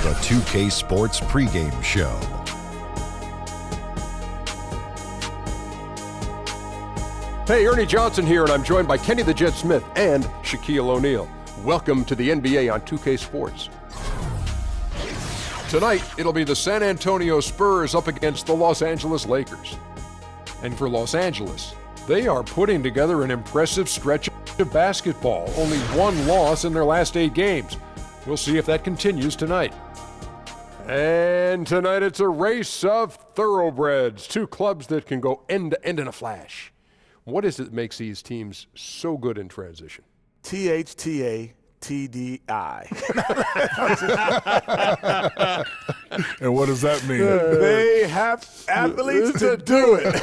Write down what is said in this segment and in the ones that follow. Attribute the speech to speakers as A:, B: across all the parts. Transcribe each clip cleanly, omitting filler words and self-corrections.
A: the 2K Sports pregame show.
B: Hey, Ernie Johnson here, and I'm joined by Kenny the Jet Smith and Shaquille O'Neal. Welcome to the NBA on 2K Sports. Tonight, it'll be the San Antonio Spurs up against the Los Angeles Lakers. And for Los Angeles, they are putting together an impressive stretch of basketball. Only one loss in their last 8 games. We'll see if that continues tonight. And tonight it's a race of thoroughbreds. 2 clubs that can go end to end in a flash. What is it that makes these teams so good in transition?
C: THTA. TDI.
D: And what does that mean?
C: They have athletes to do it. Athletes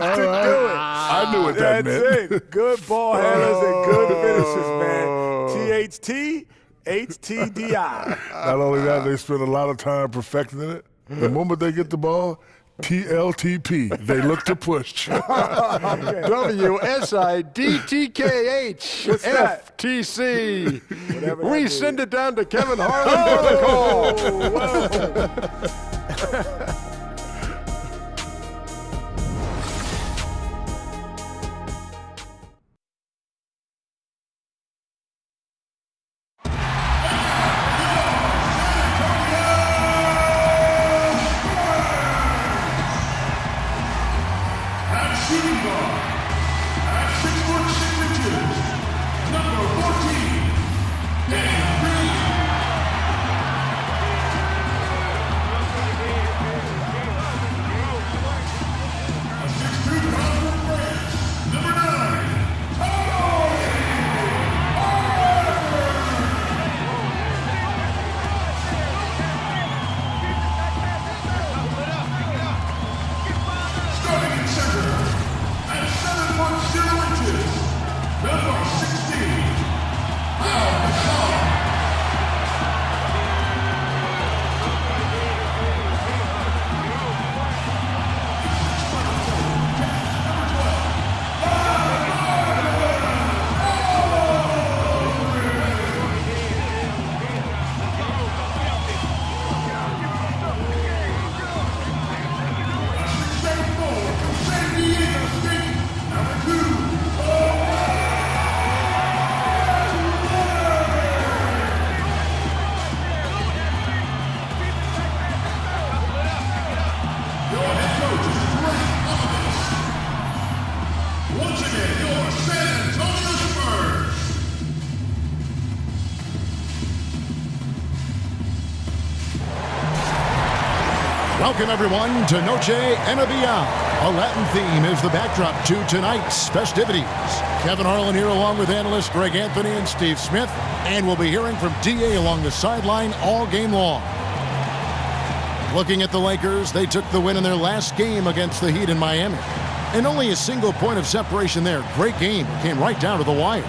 C: to do it.
D: I knew what that meant.
C: That's it. Good ball handlers and good finishes, man. THT, HTDI.
D: Not only that, they spend a lot of time perfecting it. The moment they get the ball, TLTP, they look to push.
B: WSIDTKH
C: What's that?
B: FTC.
C: Whatever
B: We
C: that
B: send
C: is.
B: it down to Kevin Harlan for the call.
E: Shooting guard at 6'6", number 14, Dan Green. A 6'2" pound from France, number 9, starting in center. At 7'0", number 16, Al Gasol. Once again, your San Antonio Spurs.
F: Welcome, everyone, to Noche and a Beyond. A Latin theme is the backdrop to tonight's festivities. Kevin Harlan here along with analysts Greg Anthony and Steve Smith. And we'll be hearing from DA along the sideline all game long. Looking at the Lakers, they took the win in their last game against the Heat in Miami. And only a single point of separation there. Great game. Came right down to the wire.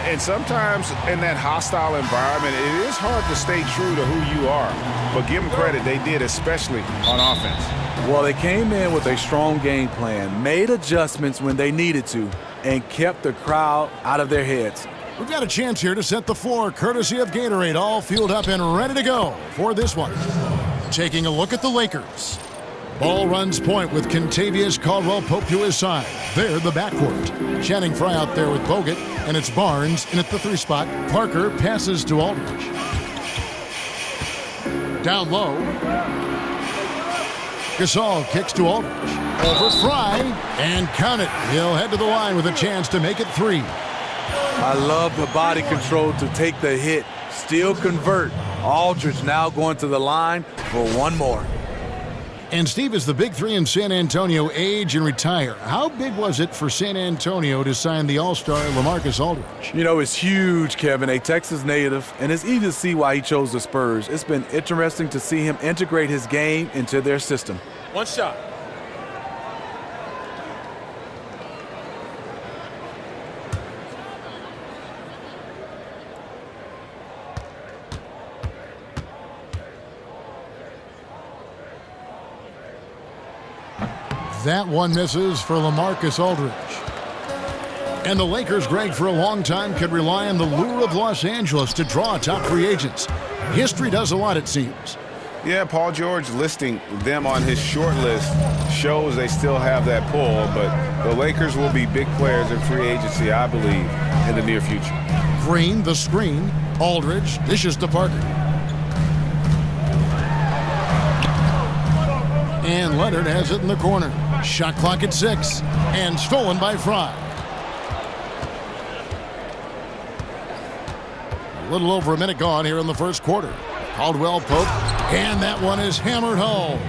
G: And sometimes in that hostile environment, it is hard to stay true to who you are. But give them credit, they did, especially on offense.
C: Well, they came in with a strong game plan, made adjustments when they needed to, and kept the crowd out of their heads.
F: We've got a chance here to set the floor, courtesy of Gatorade, all fueled up and ready to go for this one. Taking a look at the Lakers. Ball runs point with Kentavious Caldwell-Pope to his side. They're the backcourt. Channing Frye out there with Bogut, and it's Barnes in at the 3 spot. Parker passes to Aldridge. Down low. Gasol kicks to Aldridge. Over Frye, and count it. He'll head to the line with a chance to make it 3.
C: I love the body control to take the hit, still convert. Aldridge now going to the line for one more.
F: And Steve, is the big 3 in San Antonio age and retire? How big was it for San Antonio to sign the All-Star LaMarcus Aldridge?
C: You know, it's huge, Kevin, a Texas native, and it's easy to see why he chose the Spurs. It's been interesting to see him integrate his game into their system.
H: One shot.
F: That one misses for LaMarcus Aldridge. And the Lakers, Greg, for a long time could rely on the lure of Los Angeles to draw top free agents. History does a lot, it seems.
G: Yeah, Paul George listing them on his short list shows they still have that pull, but the Lakers will be big players in free agency, I believe, in the near future.
F: Green, the screen. Aldridge dishes to Parker. And Leonard has it in the corner. Shot clock at 6. And stolen by Fry. A little over a minute gone here in the first quarter. Caldwell Pope. And that one is hammered home.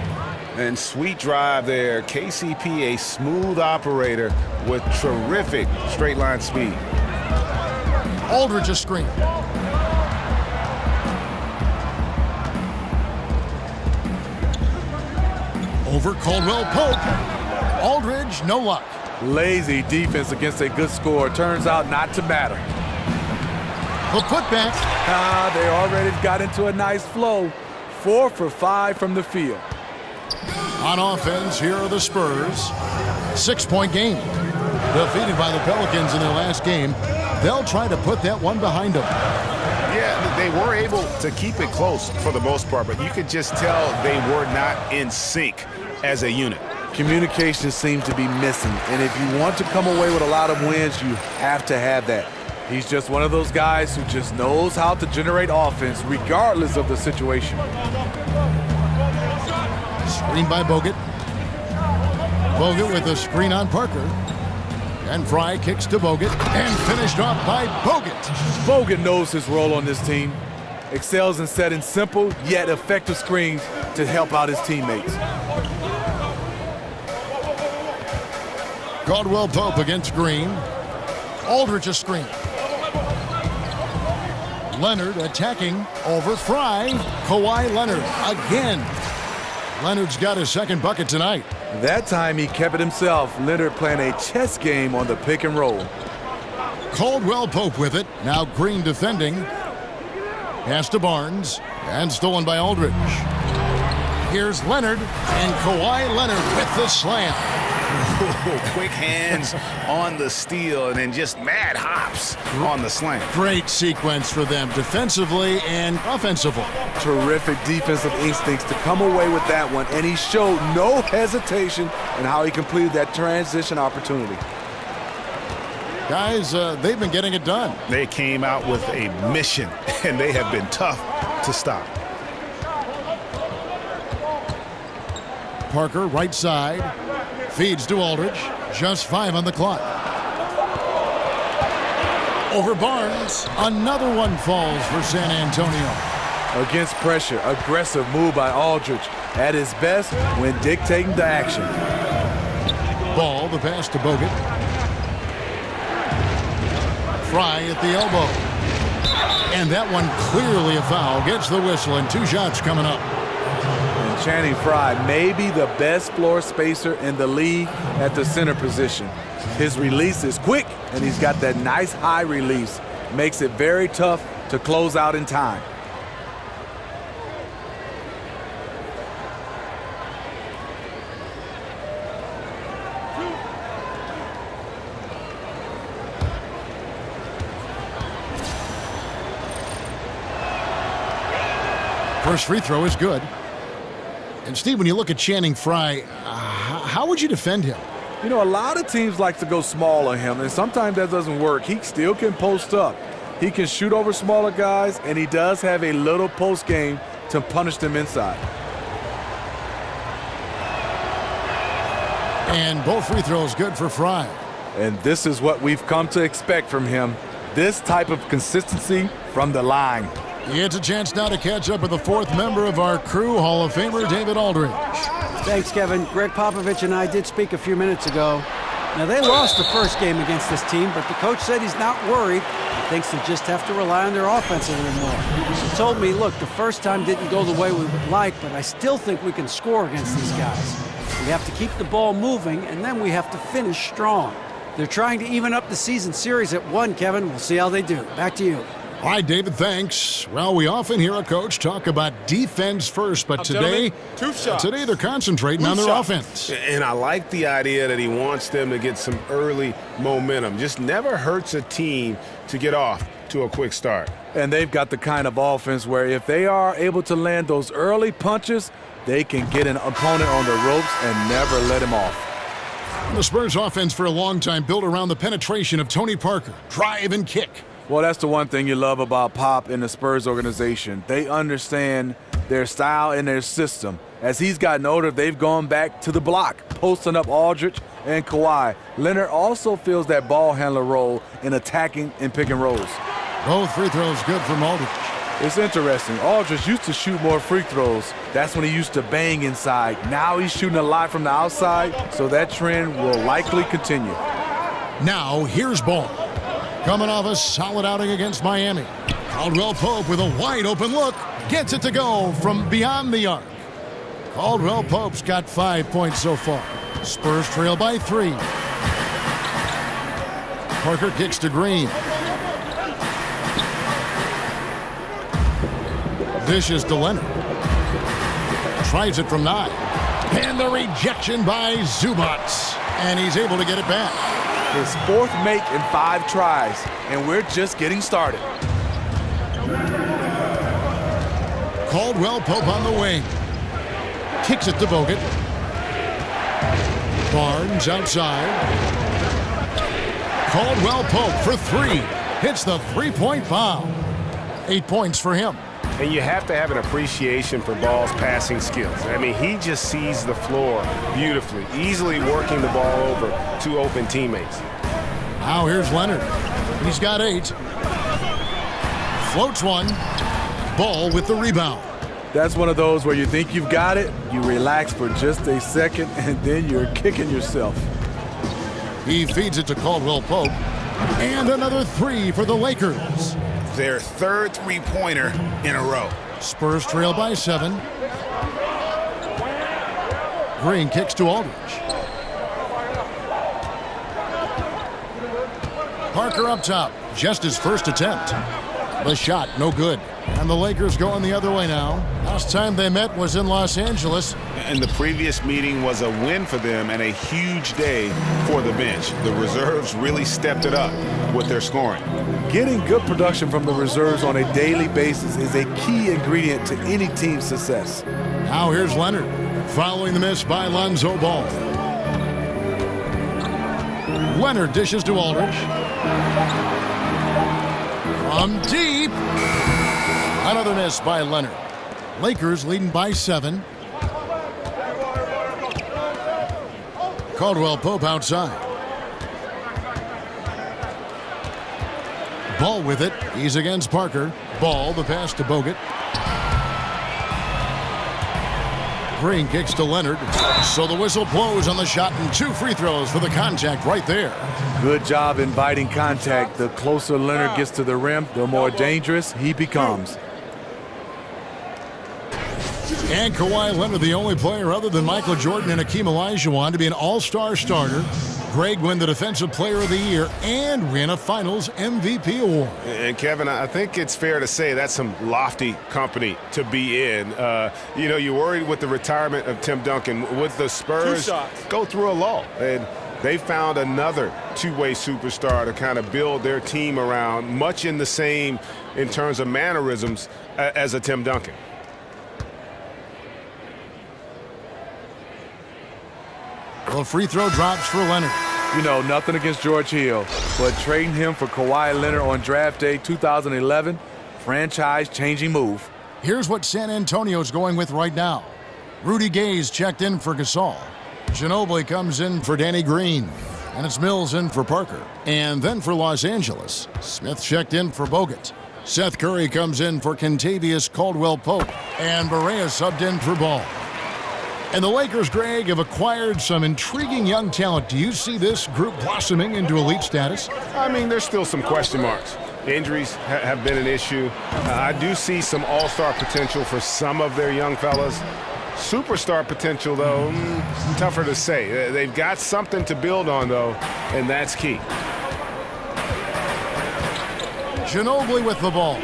G: And sweet drive there. KCP, a smooth operator with terrific straight line speed.
F: Aldridge a screen. Over Caldwell Pope. Aldridge, no luck.
C: Lazy defense against a good score. Turns out not to matter.
F: The putback.
C: They already got into a nice flow. 4 for 5 from the field.
F: On offense, here are the Spurs. 6-point game. Defeated by the Pelicans in their last game. They'll try to put that one behind them.
G: Yeah, they were able to keep it close for the most part, but you could just tell they were not in sync as a unit.
C: Communication seems to be missing, and if you want to come away with a lot of wins, you have to have that. He's just one of those guys who just knows how to generate offense regardless of the situation.
F: Screen by Bogut. Bogut with a screen on Parker. And Fry kicks to Bogut and finished off by Bogut.
C: Bogut knows his role on this team. Excels in setting simple yet effective screens to help out his teammates.
F: Caldwell Pope against Green. Aldridge a screen. Leonard attacking over Fry. Kawhi Leonard again. Leonard's got his second bucket tonight.
C: That time he kept it himself. Leonard playing a chess game on the pick and roll.
F: Caldwell Pope with it. Now Green defending. Pass to Barnes. And stolen by Aldridge. Here's Leonard. And Kawhi Leonard with the slam.
G: Quick hands on the steal and then just mad hops on the slam.
F: Great sequence for them defensively and offensively.
C: Terrific defensive instincts to come away with that one, and he showed no hesitation in how he completed that transition opportunity.
F: Guys, they've been getting it done.
G: They came out with a mission, and they have been tough to stop.
F: Parker, right side. Feeds to Aldridge. Just 5 on the clock. Over Barnes. Another one falls for San Antonio.
C: Against pressure, aggressive move by Aldridge. At his best when dictating the action.
F: Ball, the pass to Bogut. Fry at the elbow. And that one clearly a foul. Gets the whistle and 2 shots coming up.
C: Channing Frye may be the best floor spacer in the league at the center position. His release is quick, and he's got that nice high release. Makes it very tough to close out in time.
F: First free throw is good. And Steve, when you look at Channing Frye, how would you defend him?
C: You know, a lot of teams like to go small on him, and sometimes that doesn't work. He still can post up. He can shoot over smaller guys, and he does have a little post game to punish them inside.
F: And both free throws good for Frye.
C: And this is what we've come to expect from him. This type of consistency from the line.
F: It's a chance now to catch up with the 4th member of our crew, Hall of Famer David Aldridge.
H: Thanks, Kevin. Greg Popovich and I did speak a few minutes ago. Now, they lost the first game against this team, but the coach said he's not worried. He thinks they just have to rely on their offense a little more. He told me, look, the first time didn't go the way we would like, but I still think we can score against these guys. We have to keep the ball moving, and then we have to finish strong. They're trying to even up the season series at 1, Kevin. We'll see how they do. Back to you.
F: All right, David, thanks. Well, we often hear a coach talk about defense first, but today they're concentrating on their offense.
G: And I like the idea that he wants them to get some early momentum. Just never hurts a team to get off to a quick start.
C: And they've got the kind of offense where if they are able to land those early punches, they can get an opponent on the ropes and never let him off.
F: The Spurs offense for a long time built around the penetration of Tony Parker, drive and kick.
C: Well, that's the one thing you love about Pop and the Spurs organization. They understand their style and their system. As he's gotten older, they've gone back to the block, posting up Aldridge and Kawhi. Leonard also fills that ball handler role in attacking and pick and rolls.
F: Both free throws good from Aldridge.
C: It's interesting. Aldridge used to shoot more free throws. That's when he used to bang inside. Now he's shooting a lot from the outside, so that trend will likely continue.
F: Now, here's Ball. Coming off a solid outing against Miami. Caldwell Pope with a wide open look. Gets it to go from beyond the arc. Caldwell Pope's got 5 points so far. Spurs trail by 3. Parker kicks to Green. Dishes to Leonard. Tries it from 9. And the rejection by Zubats. And he's able to get it back.
C: His 4th make in 5 tries, and we're just getting started.
F: Caldwell Pope on the wing. Kicks it to Bogut. Barnes outside. Caldwell Pope for 3. Hits the three-point bomb. 8 points for him.
G: And you have to have an appreciation for Ball's passing skills. I mean, he just sees the floor beautifully, easily working the ball over to open teammates.
F: Now here's Leonard. He's got 8. Floats one. Ball with the rebound.
C: That's one of those where you think you've got it, you relax for just a second, and then you're kicking yourself.
F: He feeds it to Caldwell Pope. And another 3 for the Lakers.
I: Their 3rd three-pointer in a row.
F: Spurs trail by 7. Green kicks to Aldridge. Parker up top, just his first attempt. The shot, no good. And the Lakers going the other way now. Last time they met was in Los Angeles.
G: And the previous meeting was a win for them and a huge day for the bench. The reserves really stepped it up with their scoring.
C: Getting good production from the reserves on a daily basis is a key ingredient to any team's success.
F: Now here's Leonard, following the miss by Lonzo Ball. Leonard dishes to Aldridge. From deep. Another miss by Leonard. Lakers leading by 7. Caldwell Pope outside. Ball with it. He's against Parker. Ball, the pass to Bogut. Green kicks to Leonard. So the whistle blows on the shot and 2 free throws for the contact right there.
C: Good job inviting contact. The closer Leonard gets to the rim, the more dangerous he becomes.
F: And Kawhi Leonard, the only player other than Michael Jordan and Hakeem Olajuwon to be an all-star starter. Greg win the Defensive Player of the Year and win a Finals MVP award.
G: And Kevin, I think it's fair to say that's some lofty company to be in. You know, you're worried with the retirement of Tim Duncan. With the Spurs, go through a lull. And they found another two-way superstar to kind of build their team around, much in the same in terms of mannerisms as a Tim Duncan.
F: The free throw drops for Leonard.
C: You know, nothing against George Hill, but trading him for Kawhi Leonard on draft day 2011, franchise-changing move.
F: Here's what San Antonio's going with right now. Rudy Gay's checked in for Gasol. Ginobili comes in for Danny Green. And it's Mills in for Parker. And then for Los Angeles, Smith checked in for Bogut. Seth Curry comes in for Kentavious Caldwell-Pope. And Barea subbed in for Ball. And the Lakers, Greg, have acquired some intriguing young talent. Do you see this group blossoming into elite status?
G: I mean, there's still some question marks. Injuries have been an issue. I do see some all-star potential for some of their young fellas. Superstar potential, though, tougher to say. They've got something to build on, though, and that's key.
F: Ginobili with the ball.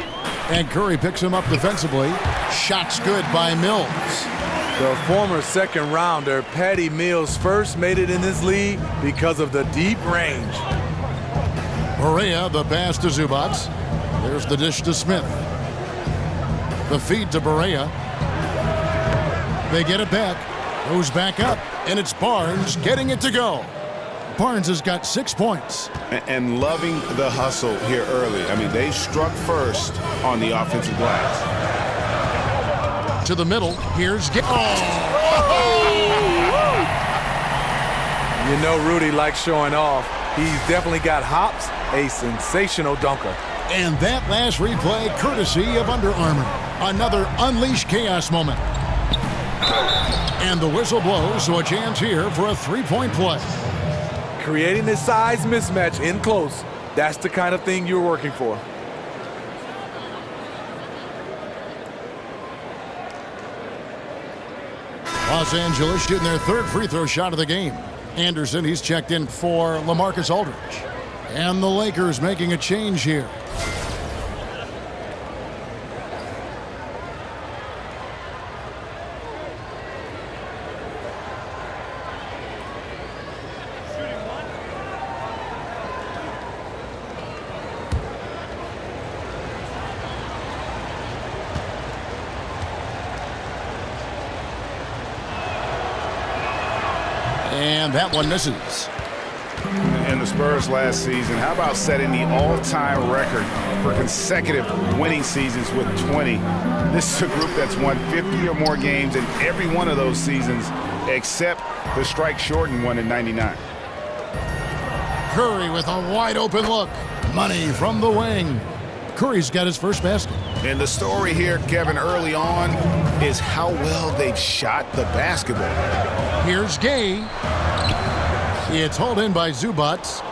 F: And Curry picks him up defensively. Shot's good by Mills.
C: The former second rounder, Patty Mills, first made it in this league because of the deep range.
F: Barea, the pass to Zubac. There's the dish to Smith. The feed to Barea. They get it back. Goes back up. And it's Barnes getting it to go. Barnes has got 6 points.
G: And loving the hustle here early. I mean, they struck first on the offensive glass.
F: To the middle. Here's You
C: know Rudy likes showing off. He's definitely got hops, a sensational dunker.
F: And that last replay courtesy of Under Armour. Another Unleash Chaos moment. And the whistle blows, so a chance here for a three-point play.
C: Creating this size mismatch in close, that's the kind of thing you're working for.
F: Los Angeles shooting their third free throw shot of the game. Anderson, he's checked in for LaMarcus Aldridge. And the Lakers making a change here. And that one misses.
G: And the Spurs last season, how about setting the all-time record for consecutive winning seasons with 20? This is a group that's won 50 or more games in every one of those seasons except the strike-shortened one in '99.
F: Curry with a wide-open look. Money from the wing. Curry's got his first basket.
G: And the story here, Kevin, early on is how well they've shot the basketball.
F: Here's Gay. It's hauled in by Zubac.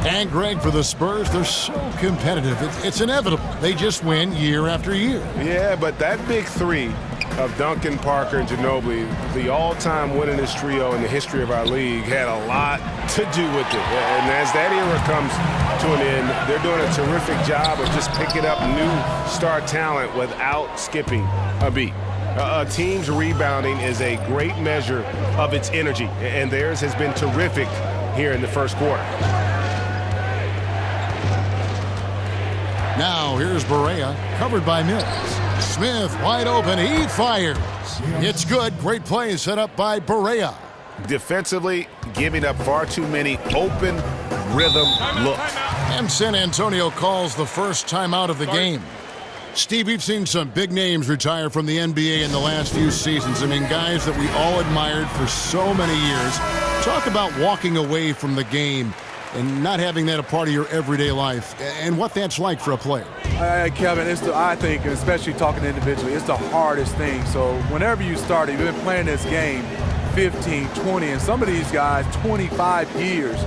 F: And Greg, for the Spurs, they're so competitive. It's inevitable. They just win year after year.
G: Yeah, but that big three of Duncan, Parker, and Ginobili, the all-time winningest trio in the history of our league, had a lot to do with it. And as that era comes to an end, they're doing a terrific job of just picking up new star talent without skipping a beat. A team's rebounding is a great measure of its energy, and theirs has been terrific here in the first quarter.
F: Now here's Barea, covered by Mills. Smith wide open, he fires. It's good, great play set up by Barea.
G: Defensively, giving up far too many open rhythm looks.
F: And San Antonio calls the first timeout of the game. Steve, we've seen some big names retire from the NBA in the last few seasons. I mean, guys that we all admired for so many years. Talk about walking away from the game and not having that a part of your everyday life and what that's like for a player.
C: Kevin, I think, especially talking individually, it's the hardest thing. So whenever you started, you've been playing this game 15, 20, and some of these guys 25 years.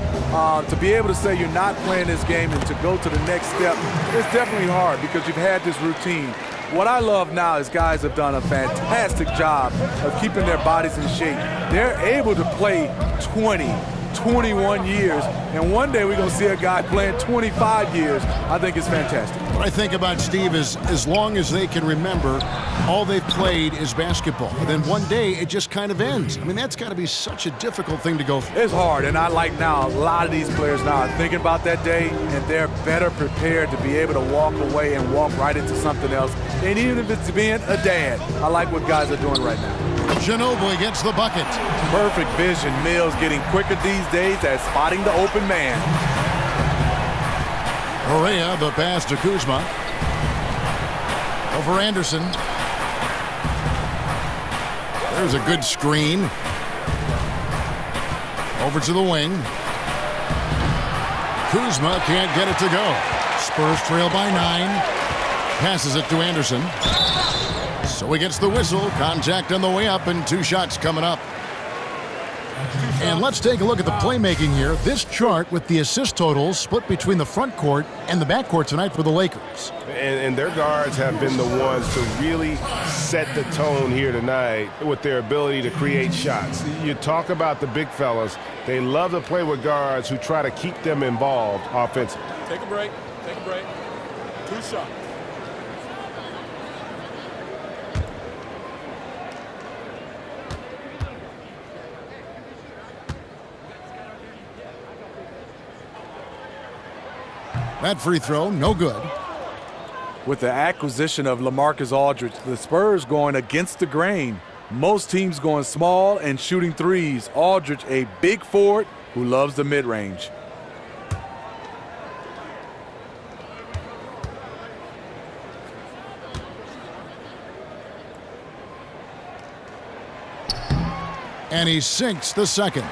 C: To be able to say you're not playing this game and to go to the next step, it's definitely hard because you've had this routine. What I love now is guys have done a fantastic job of keeping their bodies in shape. They're able to play 20, 21 years, and one day we're going to see a guy playing 25 years. I think it's fantastic.
F: What I think about Steve is as long as they can remember, all they've played is basketball. And then one day it just kind of ends. I mean, that's got to be such a difficult thing to go through.
C: It's hard, and I like now a lot of these players now are thinking about that day, and they're better prepared to be able to walk away and walk right into something else. And even if it's being a dad, I like what guys are doing right now.
F: Ginobili gets the bucket.
C: Perfect vision. Mills getting quicker these days at spotting the open man.
F: Barea, the pass to Kuzma. Over Anderson. There's a good screen. Over to the wing. Kuzma can't get it to go. Spurs trail by 9. Passes it to Anderson. So he gets the whistle. Contact on the way up and 2 shots coming up. And let's take a look at the playmaking here. This chart with the assist totals split between the front court and the back court tonight for the Lakers.
G: And their guards have been the ones to really set the tone here tonight with their ability to create shots. You talk about the big fellas. They love to play with guards who try to keep them involved offensively.
C: Take a break. Take a break. Two shots.
F: That free throw, no good.
C: With the acquisition of LaMarcus Aldridge, the Spurs going against the grain. Most teams going small and shooting threes. Aldridge, a big forward who loves the mid-range.
F: And he sinks the second.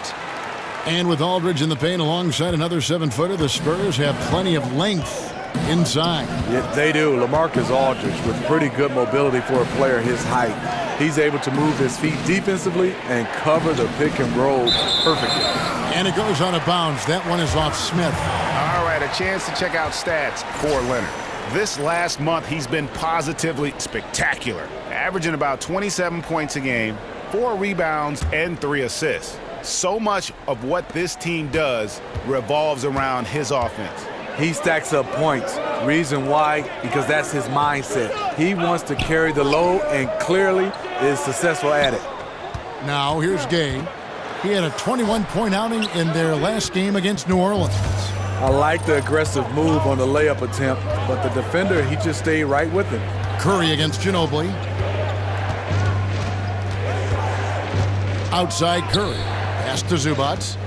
F: And with Aldridge in the paint alongside another 7-footer, the Spurs have plenty of length inside.
C: Yeah, they do. LaMarcus Aldridge with pretty good mobility for a player his height. He's able to move his feet defensively and cover the pick and roll perfectly.
F: And it goes out of bounds. That one is off Smith.
I: All right, a chance to check out stats for Leonard. This last month, he's been positively spectacular, averaging about 27 points a game, 4 rebounds, and 3 assists. So much of what this team does revolves around his offense.
C: He stacks up points. Reason why? Because that's his mindset. He wants to carry the load and clearly is successful at it.
F: Now here's Gay. He had a 21-point outing in their last game against New Orleans.
C: I like the aggressive move on the layup attempt, but the defender, he just stayed right with him.
F: Curry against Ginobili. Outside Curry. Pass to Zubats.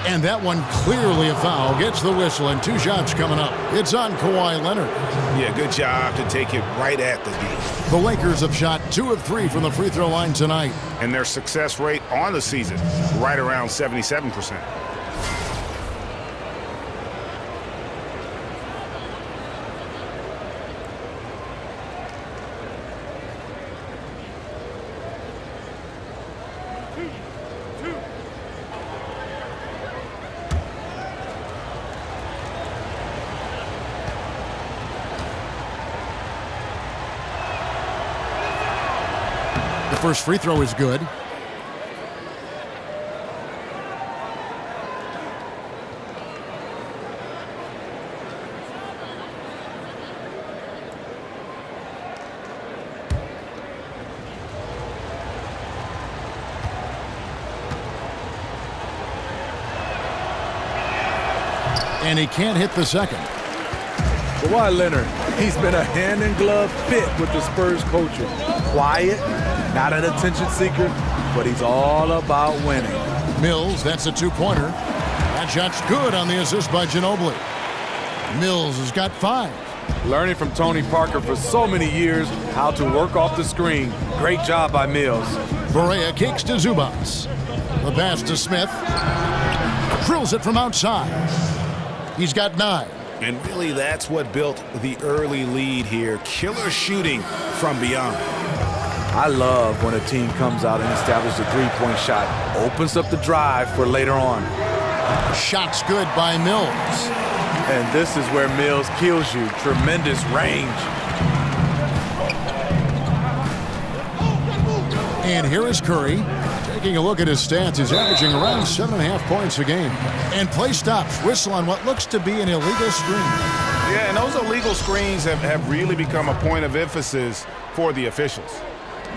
F: And that one clearly a foul. Gets the whistle and 2 shots coming up. It's on Kawhi Leonard.
I: Yeah, good job to take it right at the D.
F: The Lakers have shot 2 of 3 from the free throw line tonight.
I: And their success rate on the season, right around 77%.
F: The first free throw is good. And he can't hit the second.
C: Kawhi Leonard, he's been a hand-in-glove fit with the Spurs coaching. Quiet, not an attention seeker, but he's all about winning.
F: Mills, that's a 2-pointer. That shot's good on the assist by Ginobili. Mills has got 5.
C: Learning from Tony Parker for so many years how to work off the screen. Great job by Mills.
F: Barea kicks to Zubats. The pass to Smith. Drills it from outside. He's got 9.
I: And really, that's what built the early lead here. Killer shooting from beyond.
C: I love when a team comes out and establishes a three-point shot. Opens up the drive for later on.
F: Shot's good by Mills.
C: And this is where Mills kills you. Tremendous range.
F: And here is Curry. Taking a look at his stats, he's averaging around 7.5 points a game. And play stops. Whistle on what looks to be an illegal screen.
I: Yeah, and those illegal screens have really become a point of emphasis for the officials.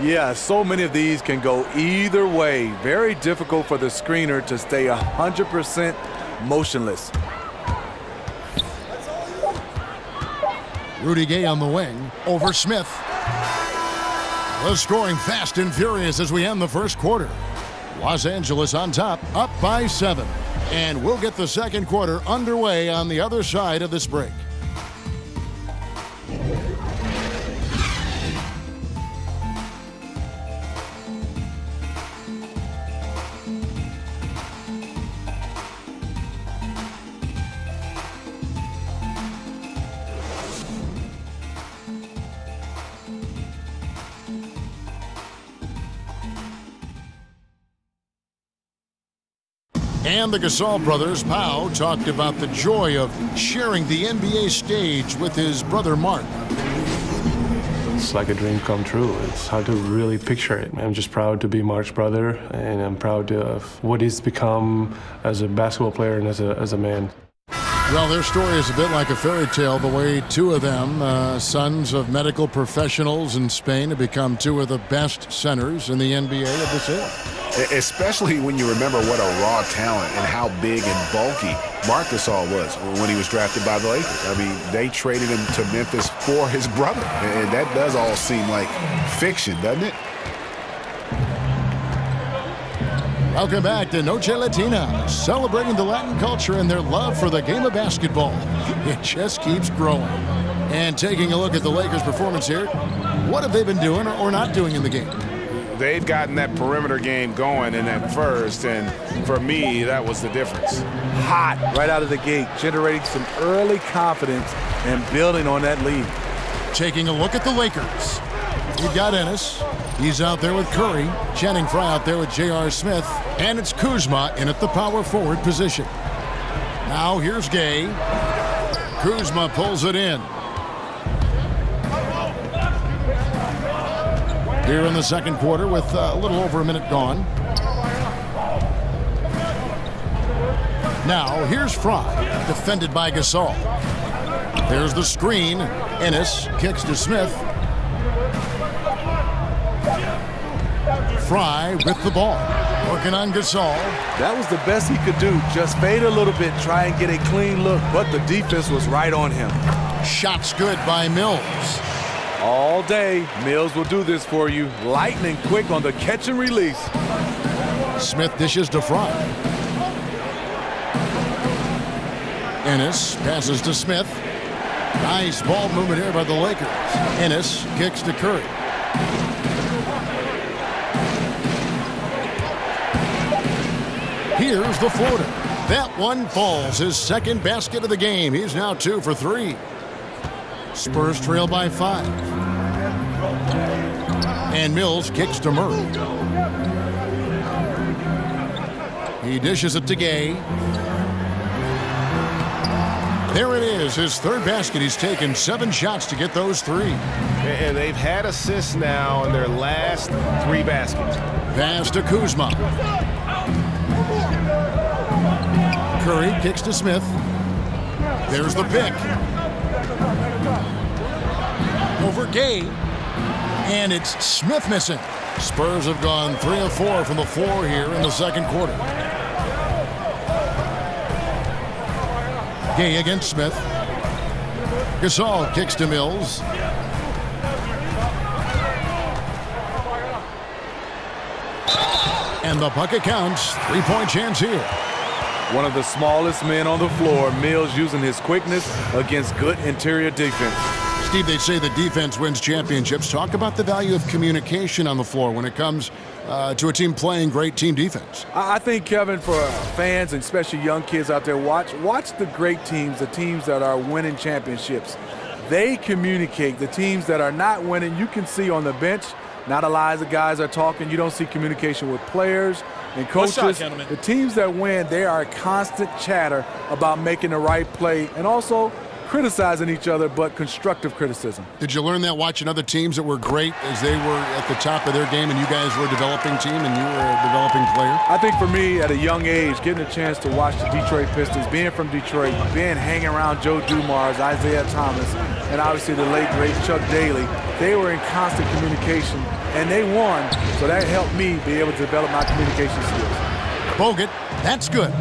C: Yeah, so many of these can go either way. Very difficult for the screener to stay 100% motionless.
F: Rudy Gay on the wing. Over Smith. The scoring fast and furious as we end the first quarter. Los Angeles on top, up by 7. And we'll get the second quarter underway on the other side of this break. And the Gasol brothers, Pau, talked about the joy of sharing the NBA stage with his brother Mark.
J: It's like a dream come true. It's hard to really picture it. I'm just proud to be Mark's brother, and I'm proud of what he's become as a basketball player and as a man.
F: Well, their story is a bit like a fairy tale, the way two of them, sons of medical professionals in Spain, have become two of the best centers in the NBA of this era.
I: Especially when you remember what a raw talent and how big and bulky Marc Gasol was when he was drafted by the Lakers. I mean, they traded him to Memphis for his brother. And that does all seem like fiction, doesn't it?
F: Welcome back to Noche Latina, celebrating the Latin culture and their love for the game of basketball. It just keeps growing. And taking a look at the Lakers' performance here, what have they been doing or not doing in the game?
G: They've gotten that perimeter game going in that first, and for me, that was the difference.
C: Hot right out of the gate, generating some early confidence and building on that lead.
F: Taking a look at the Lakers. You've got Ennis. He's out there with Curry. Channing Frye out there with J.R. Smith. And it's Kuzma in at the power forward position. Now here's Gay. Kuzma pulls it in. Here in the second quarter with a little over a minute gone. Now here's Frye, defended by Gasol. There's the screen. Ennis kicks to Smith. Frye with the ball. Working on Gasol.
C: That was the best he could do. Just fade a little bit, try and get a clean look, but the defense was right on him.
F: Shots good by Mills.
C: All day, Mills will do this for you. Lightning quick on the catch and release.
F: Smith dishes to Frye. Ennis passes to Smith. Nice ball movement here by the Lakers. Ennis kicks to Curry. Here's the floater. That one falls. His second basket of the game. He's now 2 for 3. Spurs trail by 5. And Mills kicks to Murray. He dishes it to Gay. There it is, his third basket. He's taken 7 shots to get those 3.
G: And they've had assists now in their last 3 baskets.
F: Pass to Kuzma. Curry kicks to Smith. There's the pick. Over Gay. And it's Smith missing. Spurs have gone 3 of 4 from the floor here in the second quarter. Gay against Smith. Gasol kicks to Mills. And the bucket counts. 3-point chance here.
C: One of the smallest men on the floor, Mills using his quickness against good interior defense.
F: Steve, they say that defense wins championships. Talk about the value of communication on the floor when it comes to a team playing great team defense.
C: I think, Kevin, for fans and especially young kids out there, watch the great teams, the teams that are winning championships. They communicate. The teams that are not winning, you can see on the bench, not a lot of guys are talking. You don't see communication with players and coaches. The teams that win, they are constant chatter about making the right play and also criticizing each other, but constructive criticism.
F: Did you learn that watching other teams that were great as they were at the top of their game and you guys were a developing team and you were a developing player?
C: I think for me, at a young age, getting a chance to watch the Detroit Pistons, being from Detroit, hanging around Joe Dumars, Isaiah Thomas, and obviously the late, great Chuck Daly, they were in constant communication, and they won, so that helped me be able to develop my communication skills.
F: Bogut, that's good.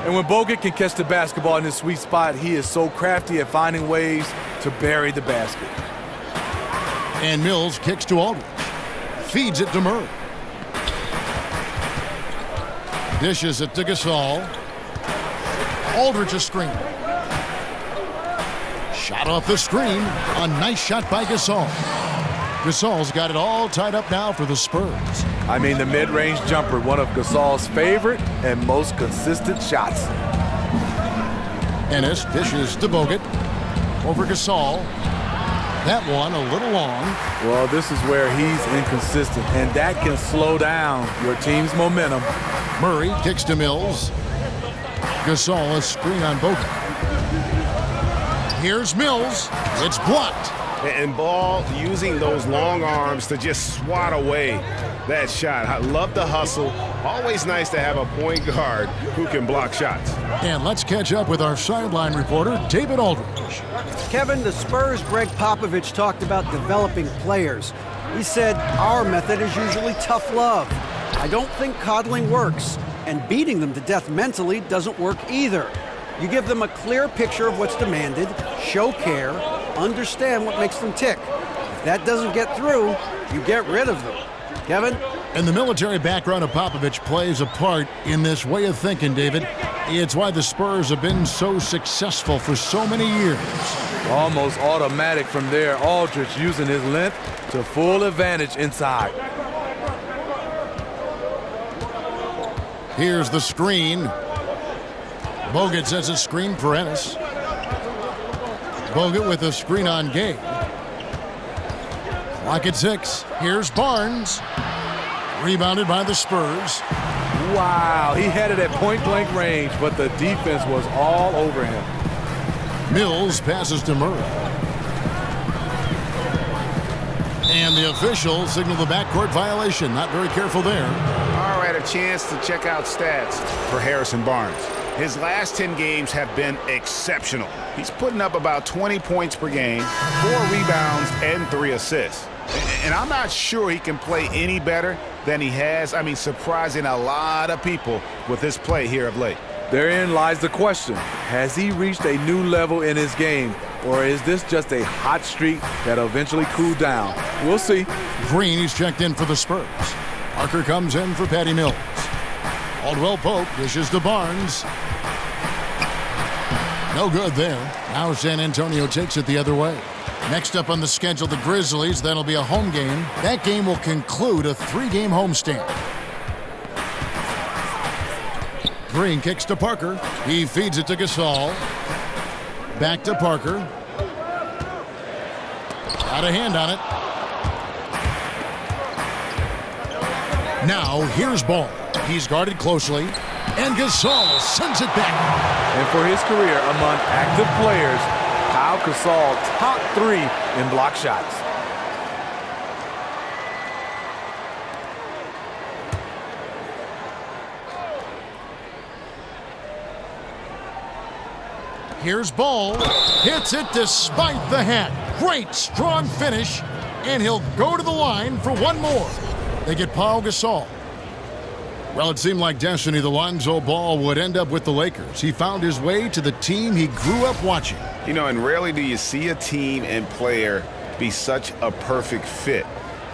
C: And when Bogut can catch the basketball in his sweet spot, he is so crafty at finding ways to bury the basket.
F: And Mills kicks to Aldridge. Feeds it to Murray. Dishes it to Gasol. Aldridge a screen. Shot off the screen. A nice shot by Gasol. Gasol's got it all tied up now for the Spurs.
C: I mean, the mid-range jumper, one of Gasol's favorite and most consistent shots.
F: Ennis dishes to Bogut. Over Gasol. That one a little long.
C: Well, this is where he's inconsistent, and that can slow down your team's momentum.
F: Murray kicks to Mills. Gasol a screen on Bogut. Here's Mills. It's blocked.
G: And Ball using those long arms to just swat away that shot. I love the hustle. Always nice to have a point guard who can block shots.
F: And let's catch up with our sideline reporter, David Aldridge.
H: Kevin, the Spurs' Greg Popovich talked about developing players. He said, our method is usually tough love. I don't think coddling works, and beating them to death mentally doesn't work either. You give them a clear picture of what's demanded, show care, understand what makes them tick. If that doesn't get through, you get rid of them. Kevin?
F: And the military background of Popovich plays a part in this way of thinking, David. It's why the Spurs have been so successful for so many years.
C: Almost automatic from there. Aldridge using his length to full advantage inside.
F: Here's the screen. Bogut sets a screen for Ennis. Bogut with a screen on Gay. Clock at 6. Here's Barnes. Rebounded by the Spurs.
C: Wow, he had it at point-blank range, but the defense was all over him.
F: Mills passes to Murray. And the official signaled the backcourt violation. Not very careful there.
I: All right, a chance to check out stats for Harrison Barnes. His last 10 games have been exceptional. He's putting up about 20 points per game, 4 rebounds, and 3 assists. And I'm not sure he can play any better than he has. I mean, surprising a lot of people with his play here of late.
C: Therein lies the question. Has he reached a new level in his game, or is this just a hot streak that'll eventually cool down? We'll see.
F: Green, he's checked in for the Spurs. Parker comes in for Patty Mills. Caldwell Pope dishes to Barnes. No good there. Now San Antonio takes it the other way. Next up on the schedule, the Grizzlies. That'll be a home game. That game will conclude a 3-game homestand. Green kicks to Parker. He feeds it to Gasol. Back to Parker. Got a hand on it. Now here's Ball. He's guarded closely. And Gasol sends it back.
C: And for his career among active players, Kyle Gasol top 3 in block shots.
F: Here's Ball. Hits it despite the hat. Great strong finish. And he'll go to the line for one more. They get Paul Gasol. Well, it seemed like destiny. The Lonzo Ball would end up with the Lakers. He found his way to the team he grew up watching.
G: You know, and rarely do you see a team and player be such a perfect fit.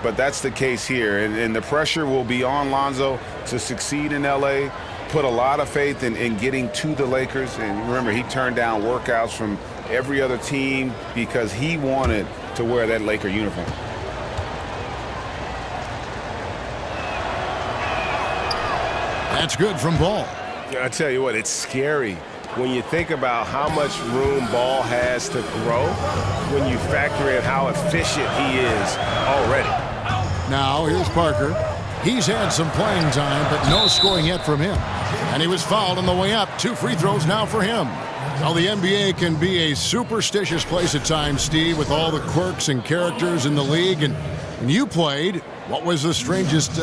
G: But that's the case here. And the pressure will be on Lonzo to succeed in L.A., put a lot of faith in getting to the Lakers. And remember, he turned down workouts from every other team because he wanted to wear that Laker uniform.
F: That's good from Ball.
G: I tell you what, it's scary when you think about how much room Ball has to grow when you factor in how efficient he is already.
F: Now here's Parker. He's had some playing time, but no scoring yet from him. And he was fouled on the way up. 2 free throws now for him. Well, the NBA can be a superstitious place at times, Steve, with all the quirks and characters in the league. And when you played, what was the strangest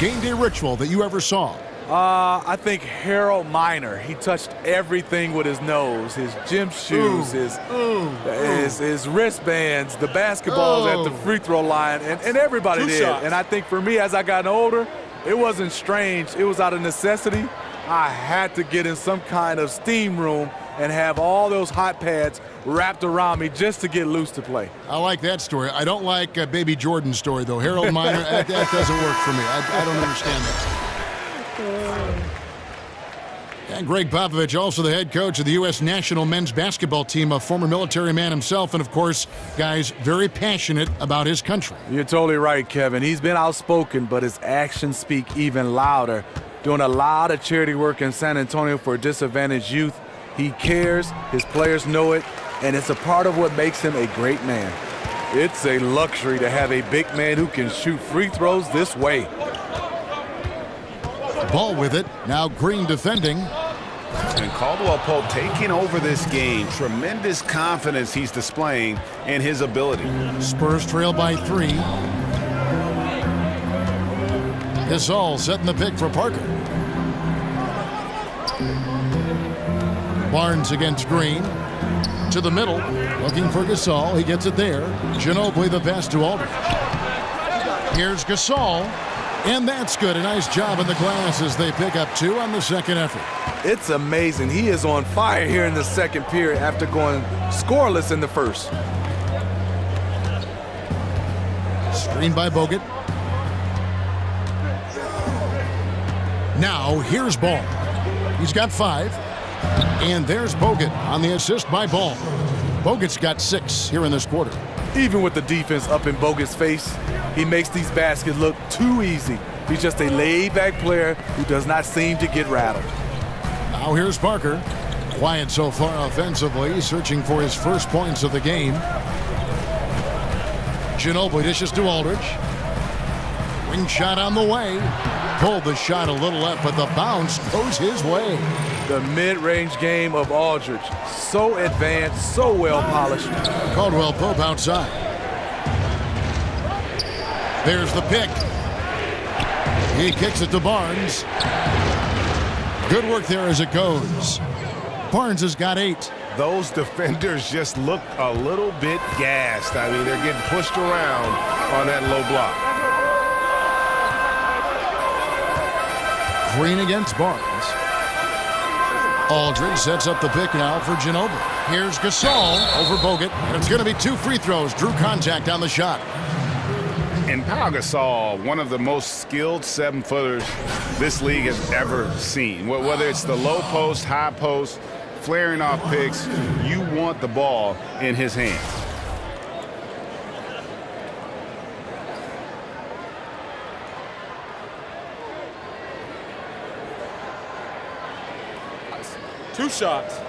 F: game day ritual that you ever saw?
C: I think Harold Miner. He touched everything with his nose, his gym shoes, his wristbands, the basketballs at the free throw line, and everybody did. And I think for me, as I got older, it wasn't strange. It was out of necessity. I had to get in some kind of steam room and have all those hot pads wrapped around me just to get loose to play.
F: I like that story. I don't like Baby Jordan's story, though. Harold Miner, that doesn't work for me. I don't understand that. And Greg Popovich, also the head coach of the U.S. national men's basketball team, a former military man himself, and of course, guys, very passionate about his country.
C: You're totally right, Kevin. He's been outspoken, but his actions speak even louder. Doing a lot of charity work in San Antonio for disadvantaged youth. He cares, his players know it, and it's a part of what makes him a great man. It's a luxury to have a big man who can shoot free throws this way.
F: Ball with it. Now Green defending.
G: And
I: Caldwell Pope taking over this game. Tremendous confidence he's displaying in his ability.
F: Spurs trail by 3. Gasol setting the pick for Parker. Barnes against Green. To the middle. Looking for Gasol. He gets it there. Ginobili the pass to Aldridge. Here's Gasol. And that's good. A nice job in the glass as they pick up 2 on the second effort.
C: It's amazing. He is on fire here in the second period after going scoreless in the first.
F: Screen by Bogut. Now here's Ball. He's got 5. And there's Bogut on the assist by Ball. Bogut's got 6 here in this quarter.
C: Even with the defense up in Bogut's face, he makes these baskets look too easy. He's just a laid-back player who does not seem to get rattled.
F: Now here's Parker. Quiet so far offensively, searching for his first points of the game. Ginobili dishes to Aldridge. Wing shot on the way. Pulled the shot a little left, but the bounce goes his way.
C: The mid-range game of Aldridge. So advanced, so well polished.
F: Caldwell Pope outside. There's the pick. He kicks it to Barnes. Good work there as it goes. Barnes has got 8.
G: Those defenders just look a little bit gassed. I mean, they're getting pushed around on that low block.
F: Green against Barnes. Aldridge sets up the pick now for Ginobili. Here's Gasol over Bogut. And it's going to be 2 free throws. Drew contact on the shot.
I: And Pau Gasol, one of the most skilled 7-footers this league has ever seen. Whether it's the low post, high post, flaring off picks, you want the ball in his hands.
K: Two shots.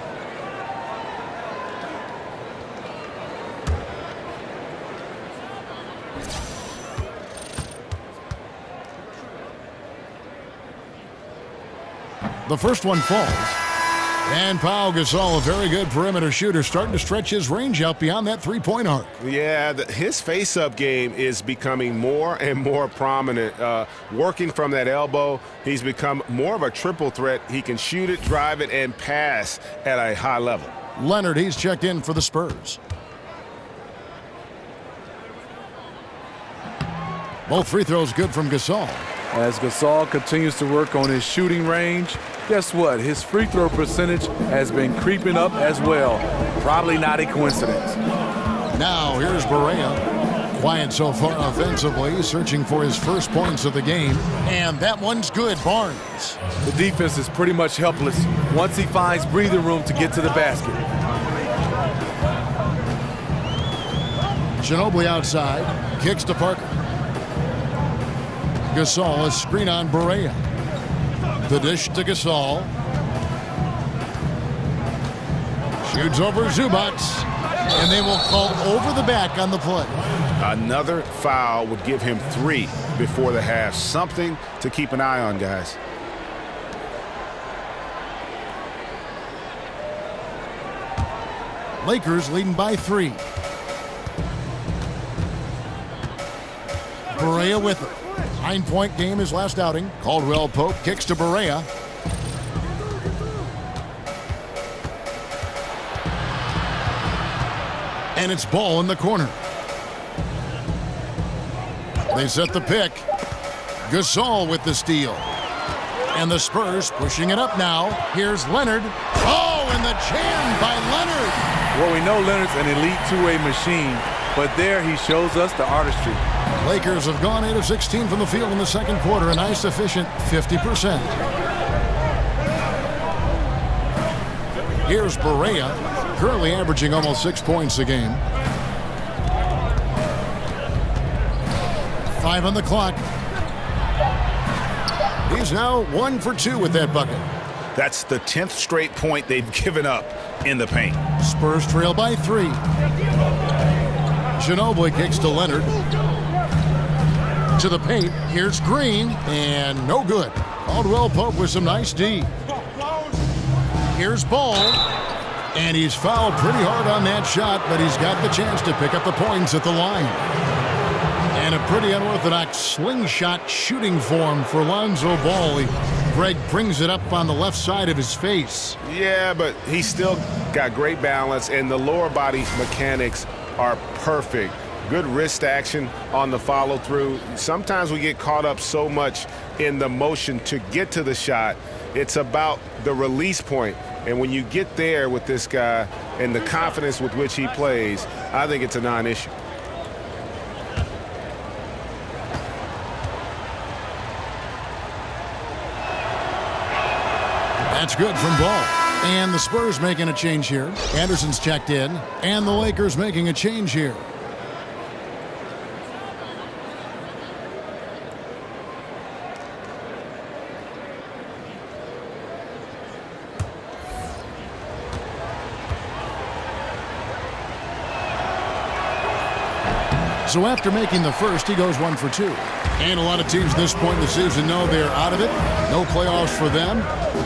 F: The first one falls. And Pau Gasol, a very good perimeter shooter, starting to stretch his range out beyond that 3-point arc.
G: Yeah, his face-up game is becoming more and more prominent. Working from that elbow, he's become more of a triple threat. He can shoot it, drive it, and pass at a high level.
F: Leonard, he's checked in for the Spurs. Both free throws good from Gasol.
C: As Gasol continues to work on his shooting range, guess what? His free throw percentage has been creeping up as well. Probably not a coincidence.
F: Now here's Barea. Quiet so far offensively, searching for his first points of the game. And that one's good, Barnes.
C: The defense is pretty much helpless once he finds breathing room to get to the basket.
F: Ginobili outside, kicks to Parker. Gasol, a screen on Barea. The dish to Gasol. Shoots over Zubac. And they will call over the back on the play.
I: Another foul would give him 3 before the half. Something to keep an eye on, guys.
F: Lakers leading by 3. Barea with it. 9-point game his last outing. Caldwell Pope kicks to Barea. And it's Ball in the corner. They set the pick. Gasol with the steal. And the Spurs pushing it up now. Here's Leonard. Oh, and the jam by Leonard.
C: Well, we know Leonard's an elite two-way machine, but there he shows us the artistry.
F: Lakers have gone 8 of 16 from the field in the second quarter, a nice efficient 50%. Here's Barea, currently averaging almost 6 points a game. 5 on the clock. He's now 1 for 2 with that bucket.
I: That's the 10th straight point they've given up in the paint.
F: Spurs trail by 3. Ginobili kicks to Leonard. To the paint. Here's Green. And no good. Caldwell Pope with some nice D. Here's Ball. And he's fouled pretty hard on that shot, but he's got the chance to pick up the points at the line. And a pretty unorthodox slingshot shooting form for Lonzo Ball. Greg brings it up on the left side of his face.
G: Yeah, but he's still got great balance, and the lower body mechanics are perfect. Good wrist action on the follow-through. Sometimes we get caught up so much in the motion to get to the shot. It's about the release point. And when you get there with this guy and the confidence with which he plays, I think it's a non-issue.
F: That's good from Ball. And the Spurs making a change here. Anderson's checked in. And the Lakers making a change here. So after making the first, he goes 1 for 2. And a lot of teams at this point in the season know they're out of it. No playoffs for them.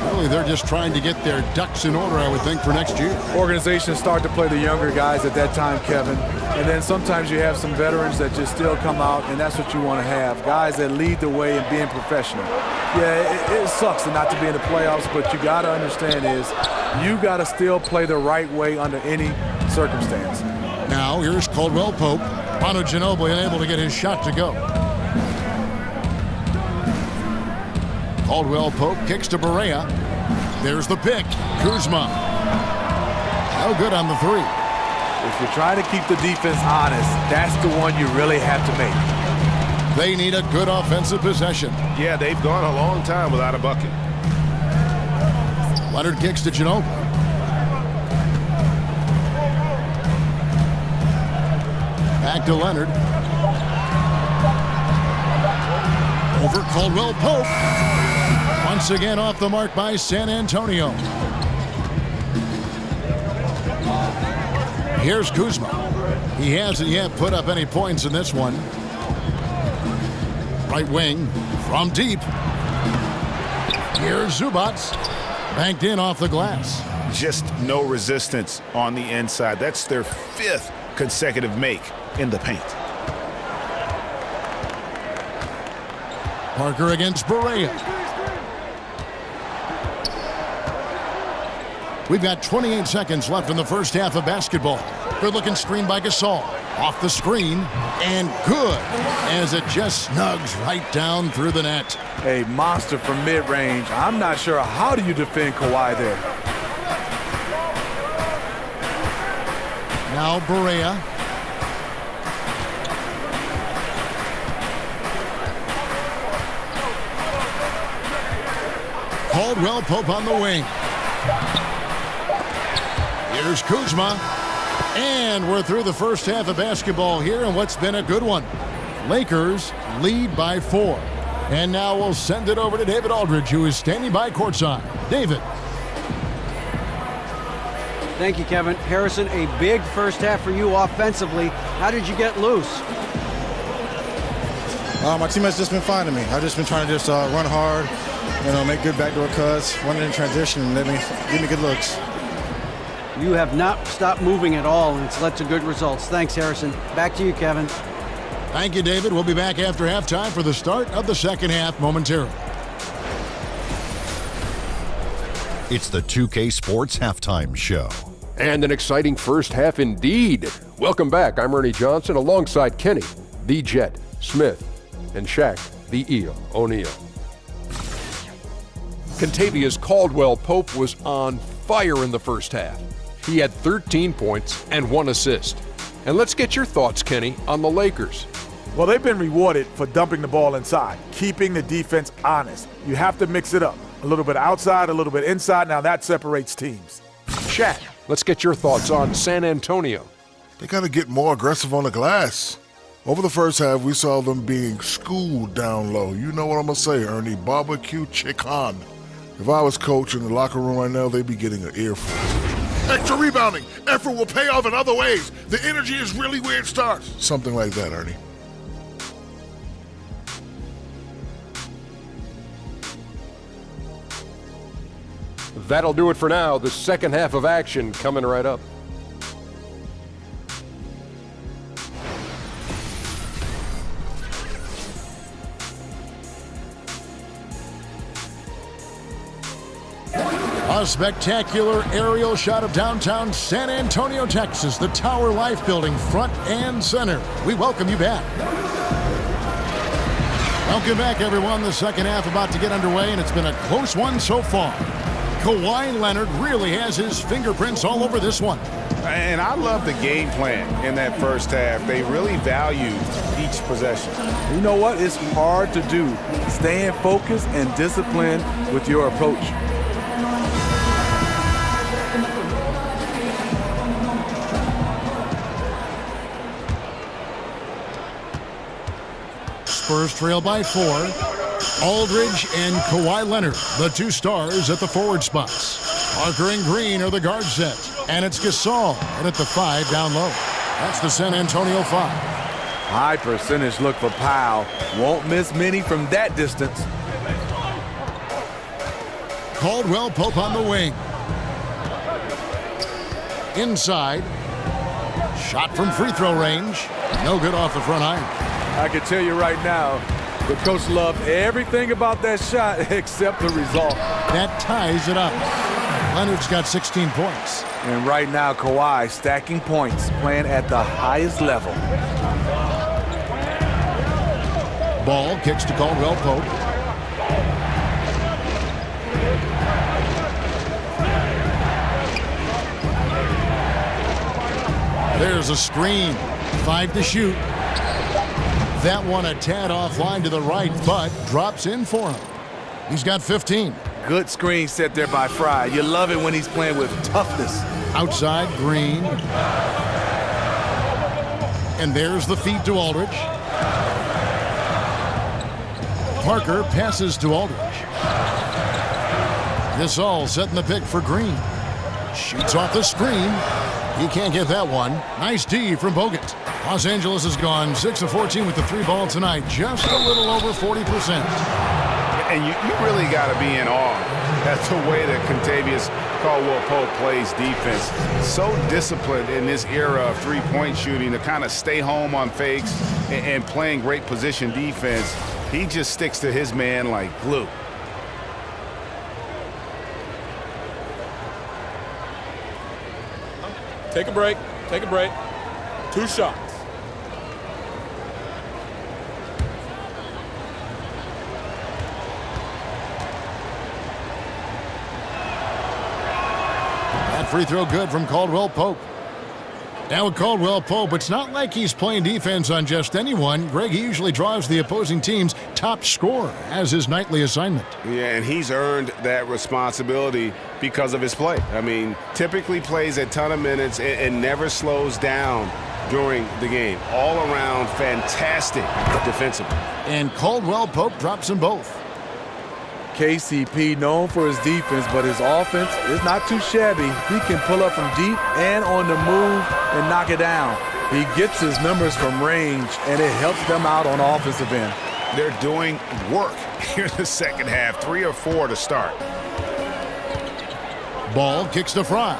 F: Really, they're just trying to get their ducks in order, I would think, for next year.
C: Organizations start to play the younger guys at that time, Kevin. And then sometimes you have some veterans that just still come out, and that's what you want to have. Guys that lead the way in being professional. Yeah, it sucks not to be in the playoffs, but you got to understand is you got to still play the right way under any circumstance.
F: Now, here's Caldwell Pope. Manu Ginobili unable to get his shot to go. Caldwell Pope kicks to Barea. There's the pick. Kuzma. No good on the three.
C: If you're trying to keep the defense honest, that's the one you really have to make.
F: They need a good offensive possession.
G: Yeah, they've gone a long time without a bucket.
F: Leonard kicks to Ginobili. Back to Leonard. Over Caldwell Pope. Once again off the mark by San Antonio. Here's Kuzma. He hasn't yet put up any points in this one. Right wing from deep. Here's Zubac. Banked in off the glass.
I: Just no resistance on the inside. That's their 5th consecutive make in the paint.
F: Parker against Barea. We've got 28 seconds left in the first half of basketball. Good-looking screen by Gasol. Off the screen, and good, as it just snugs right down through the net.
C: A monster from mid-range. I'm not sure how do you defend Kawhi there.
F: Now Barea. Caldwell Pope on the wing. Here's Kuzma. And we're through the first half of basketball here, and what's been a good one. Lakers lead by 4. And now we'll send it over to David Aldridge, who is standing by courtside. David.
H: Thank you, Kevin. Harrison, a big first half for you offensively. How did you get loose?
L: My team has just been fine to me. I've just been trying to run hard, make good backdoor cuts, run it in transition, and give me good looks.
H: You have not stopped moving at all, and it's led to good results. Thanks, Harrison. Back to you, Kevin.
F: Thank you, David. We'll be back after halftime for the start of the second half momentarily.
A: It's the 2K Sports Halftime Show.
B: And an exciting first half indeed. Welcome back. I'm Ernie Johnson alongside Kenny, the Jet, Smith, and Shaq, the Eel O'Neal. Contavious Caldwell Pope was on fire in the first half. He had 13 points and 1 assist. And let's get your thoughts, Kenny, on the Lakers.
C: Well, they've been rewarded for dumping the ball inside, keeping the defense honest. You have to mix it up. A little bit outside, a little bit inside. Now that separates teams.
B: Shaq, let's get your thoughts on San Antonio.
D: They got to get more aggressive on the glass. Over the first half, we saw them being schooled down low. You know what I'm going to say, Ernie. Barbecue chicken. If I was coach in the locker room right now, they'd be getting an earful. Extra rebounding. Effort will pay off in other ways. The energy is really where it starts. Something like that, Ernie.
B: That'll do it for now. The second half of action coming right up.
F: A spectacular aerial shot of downtown San Antonio, Texas, the Tower Life Building, front and center. We welcome you back. Welcome back, everyone. The second half about to get underway, and it's been a close one so far. Kawhi Leonard really has his fingerprints all over this one.
I: And I love the game plan in that first half. They really valued each possession.
C: You know what? It's hard to do. Staying focused and disciplined with your approach.
F: Spurs trail by 4. Aldridge and Kawhi Leonard, the two stars at the forward spots. Parker and Green are the guard set. And it's Gasol and at the 5 down low. That's the San Antonio 5.
C: High percentage look for Powell. Won't miss many from that distance.
F: Caldwell Pope on the wing. Inside. Shot from free throw range. No good off the front iron.
C: I can tell you right now, the coach loved everything about that shot except the result.
F: That ties it up. Leonard's got 16 points.
C: And right now, Kawhi stacking points, playing at the highest level.
F: Ball kicks to Caldwell Pope. There's a screen. 5 to shoot. That one a tad offline to the right, but drops in for him. He's got 15.
C: Good screen set there by Fry. You love it when he's playing with toughness.
F: Outside, Green. And there's the feed to Aldridge. Parker passes to Aldridge. Gasol setting the pick for Green. Shoots off the screen. He can't get that one. Nice D from Bogut. Los Angeles has gone 6 of 14 with the 3 ball tonight. Just a little over 40%.
I: And you really got to be in awe at the way that Kentavious Caldwell-Pope plays defense. So disciplined in this era of three-point shooting to kind of stay home on fakes and playing great position defense. He just sticks to his man like glue.
K: Take a break. Take a break. 2 shots.
F: That free throw good from Caldwell Pope. Now with Caldwell Pope, it's not like he's playing defense on just anyone. Greg, he usually draws the opposing team's top scorer as his nightly assignment.
G: Yeah, and he's earned that responsibility because of his play. I mean, typically plays a ton of minutes and never slows down during the game. All around fantastic defensively.
F: And Caldwell Pope drops them both.
C: KCP known for his defense, but his offense is not too shabby. He can pull up from deep and on the move and knock it down. He gets his numbers from range, and it helps them out on the offensive end.
I: They're doing work here in the second half. 3 or 4 to start.
F: Ball kicks to Fry.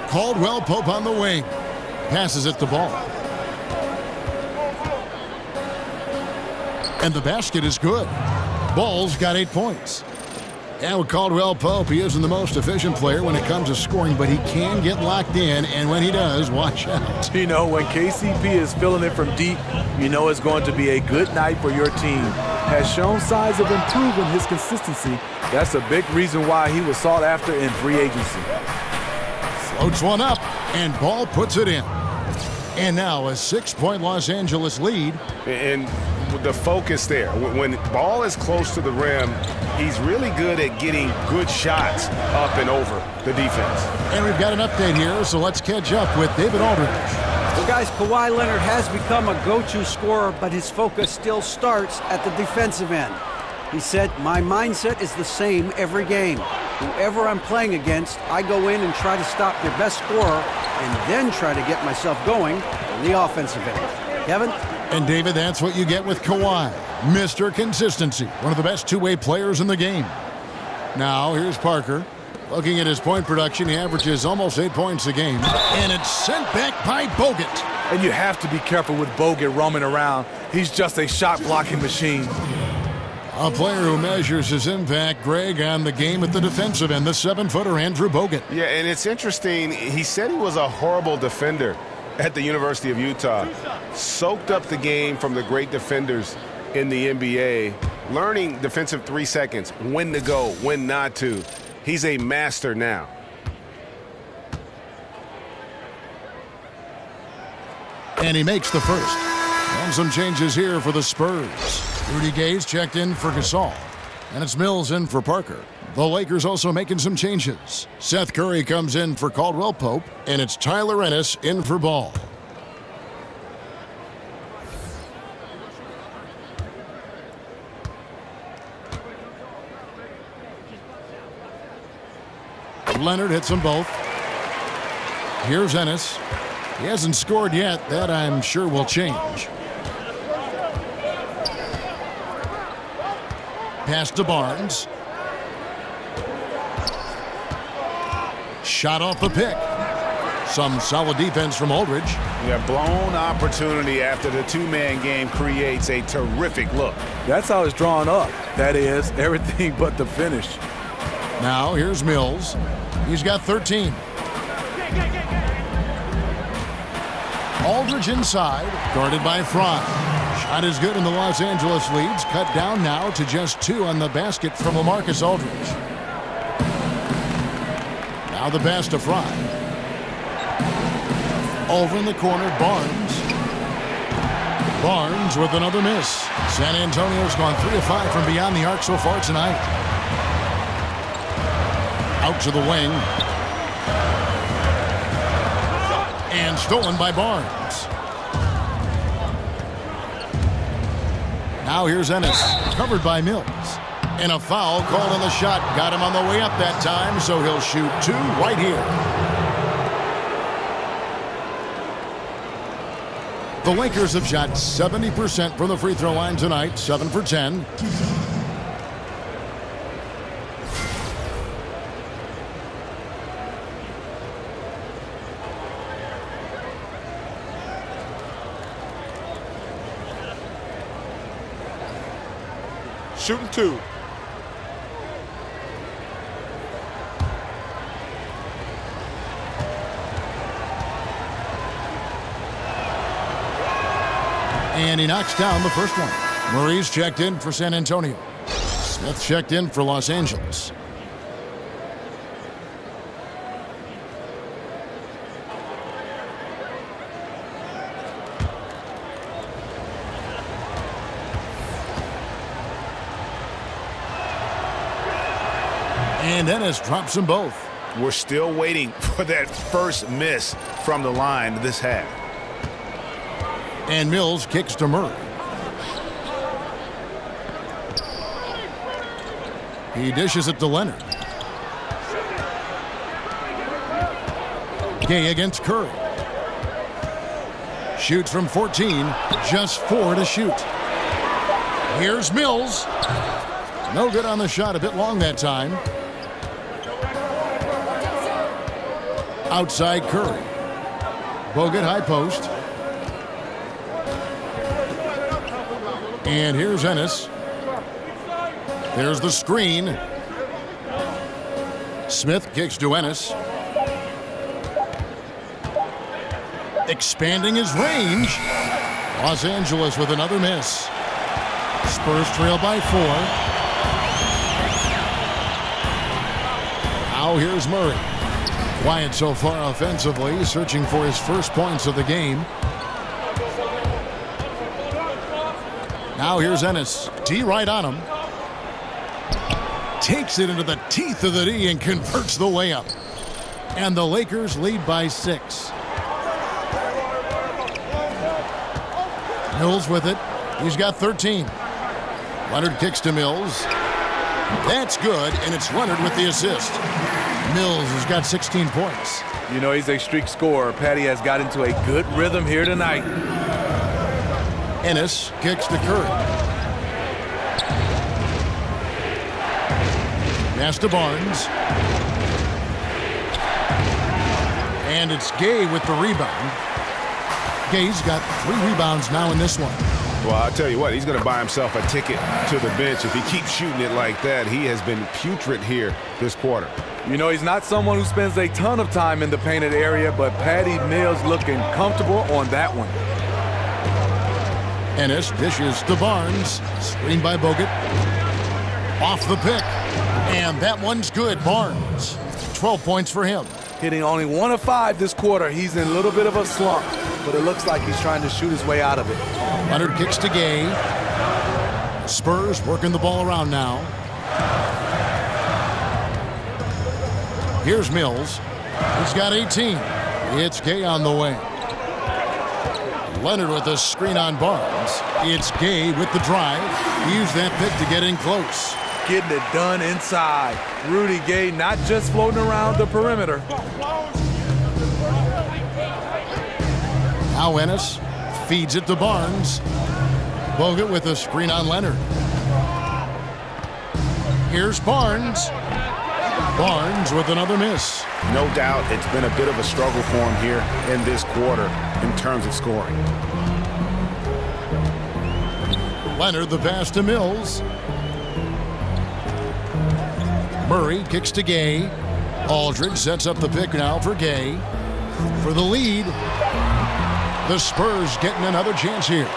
F: Caldwell Pope on the wing. Passes it to Ball. And the basket is good. Ball's got 8 points. And with Caldwell Pope, he isn't the most efficient player when it comes to scoring, but he can get locked in, and when he does, watch out.
C: You know, when KCP is filling it from deep, you know it's going to be a good night for your team. Has shown signs of improving his consistency. That's a big reason why he was sought after in free agency.
F: Floats one up, and Ball puts it in. And now a 6-point Los Angeles lead.
G: And the focus there, when Ball is close to the rim, he's really good at getting good shots up and over the defense.
F: And we've got an update here, so let's catch up with David Aldridge.
H: Well, guys, Kawhi Leonard has become a go-to scorer, but his focus still starts at the defensive end. He said, "My mindset is the same every game. Whoever I'm playing against, I go in and try to stop their best scorer and then try to get myself going on the offensive end." Kevin?
F: And David, that's what you get with Kawhi. Mr. Consistency, one of the best two-way players in the game. Now here's Parker. Looking at his point production, he averages almost 8 points a game. And it's sent back by Bogut.
C: And you have to be careful with Bogut roaming around. He's just a shot-blocking machine.
F: A player who measures his impact, Greg, on the game at the defensive end, the 7-footer Andrew Bogut.
G: Yeah, and it's interesting. He said he was a horrible defender at the University of Utah. Soaked up the game from the great defenders in the NBA. Learning defensive 3 seconds, when to go, when not to. He's a master now.
F: And he makes the first. And some changes here for the Spurs. Rudy Gay's checked in for Gasol. And it's Mills in for Parker. The Lakers also making some changes. Seth Curry comes in for Caldwell Pope. And it's Tyler Ennis in for Ball. Leonard hits them both. Here's Ennis. He hasn't scored yet. That, I'm sure, will change. Pass to Barnes. Shot off the pick. Some solid defense from Aldridge.
I: Yeah, blown opportunity after the two-man game creates a terrific look.
C: That's how it's drawn up. That is, everything but the finish.
F: Now here's Mills. He's got 13. Aldridge inside, guarded by Fry. Shot is good, and the Los Angeles leads cut down now to just 2 on the basket from LaMarcus Aldridge. Now the pass to Fry. Over in the corner, Barnes. Barnes with another miss. San Antonio's gone 3 of 5 from beyond the arc so far tonight. Out to the wing. And stolen by Barnes. Now here's Ennis, covered by Mills. And a foul called on the shot. Got him on the way up that time, so he'll shoot 2 right here. The Lakers have shot 70% from the free throw line tonight, 7 for 10.
K: Shooting 2.
F: And he knocks down the first one. Murray's checked in for San Antonio. Smith checked in for Los Angeles. And Ennis drops them both.
I: We're still waiting for that first miss from the line this half.
F: And Mills kicks to Murray. He dishes it to Leonard. Gay against Curry. Shoots from 14, just 4 to shoot. Here's Mills. No good on the shot, a bit long that time. Outside Curry. Bogut high post. And here's Ennis. There's the screen. Smith kicks to Ennis. Expanding his range. Los Angeles with another miss. Spurs trail by 4. Now here's Murray. Quiet so far offensively, searching for his first points of the game. Now here's Ennis. D right on him. Takes it into the teeth of the D and converts the layup. And the Lakers lead by 6. Mills with it. He's got 13. Leonard kicks to Mills. That's good, and it's Leonard with the assist. Mills has got 16 points.
C: You know, he's a streak scorer. Patty has got into a good rhythm here tonight.
F: Ennis kicks to Curry. Pass to Barnes. And it's Gay with the rebound. Gay's got 3 rebounds now in this one.
G: Well, I'll tell you what, he's going to buy himself a ticket to the bench. If he keeps shooting it like that, he has been putrid here this quarter.
C: You know, he's not someone who spends a ton of time in the painted area, but Patty Mills looking comfortable on that one.
F: Ennis dishes to Barnes. Screened by Bogut. Off the pick. And that one's good. Barnes. 12 points for him.
C: Hitting only 1 of 5 this quarter. He's in a little bit of a slump, but it looks like he's trying to shoot his way out of it.
F: Leonard kicks to Gay. Spurs working the ball around now. Here's Mills. He's got 18. It's Gay on the way. Leonard with a screen on Barnes. It's Gay with the drive. He used that pick to get in close.
C: Getting it done inside. Rudy Gay not just floating around the perimeter.
F: Now Ennis feeds it to Barnes. Bogut with a screen on Leonard. Here's Barnes. Barnes with another miss.
I: No doubt it's been a bit of a struggle for him here in this quarter in terms of scoring.
F: Leonard the pass to Mills. Murray kicks to Gay. Aldridge sets up the pick now for Gay. For the lead. The Spurs getting another chance here.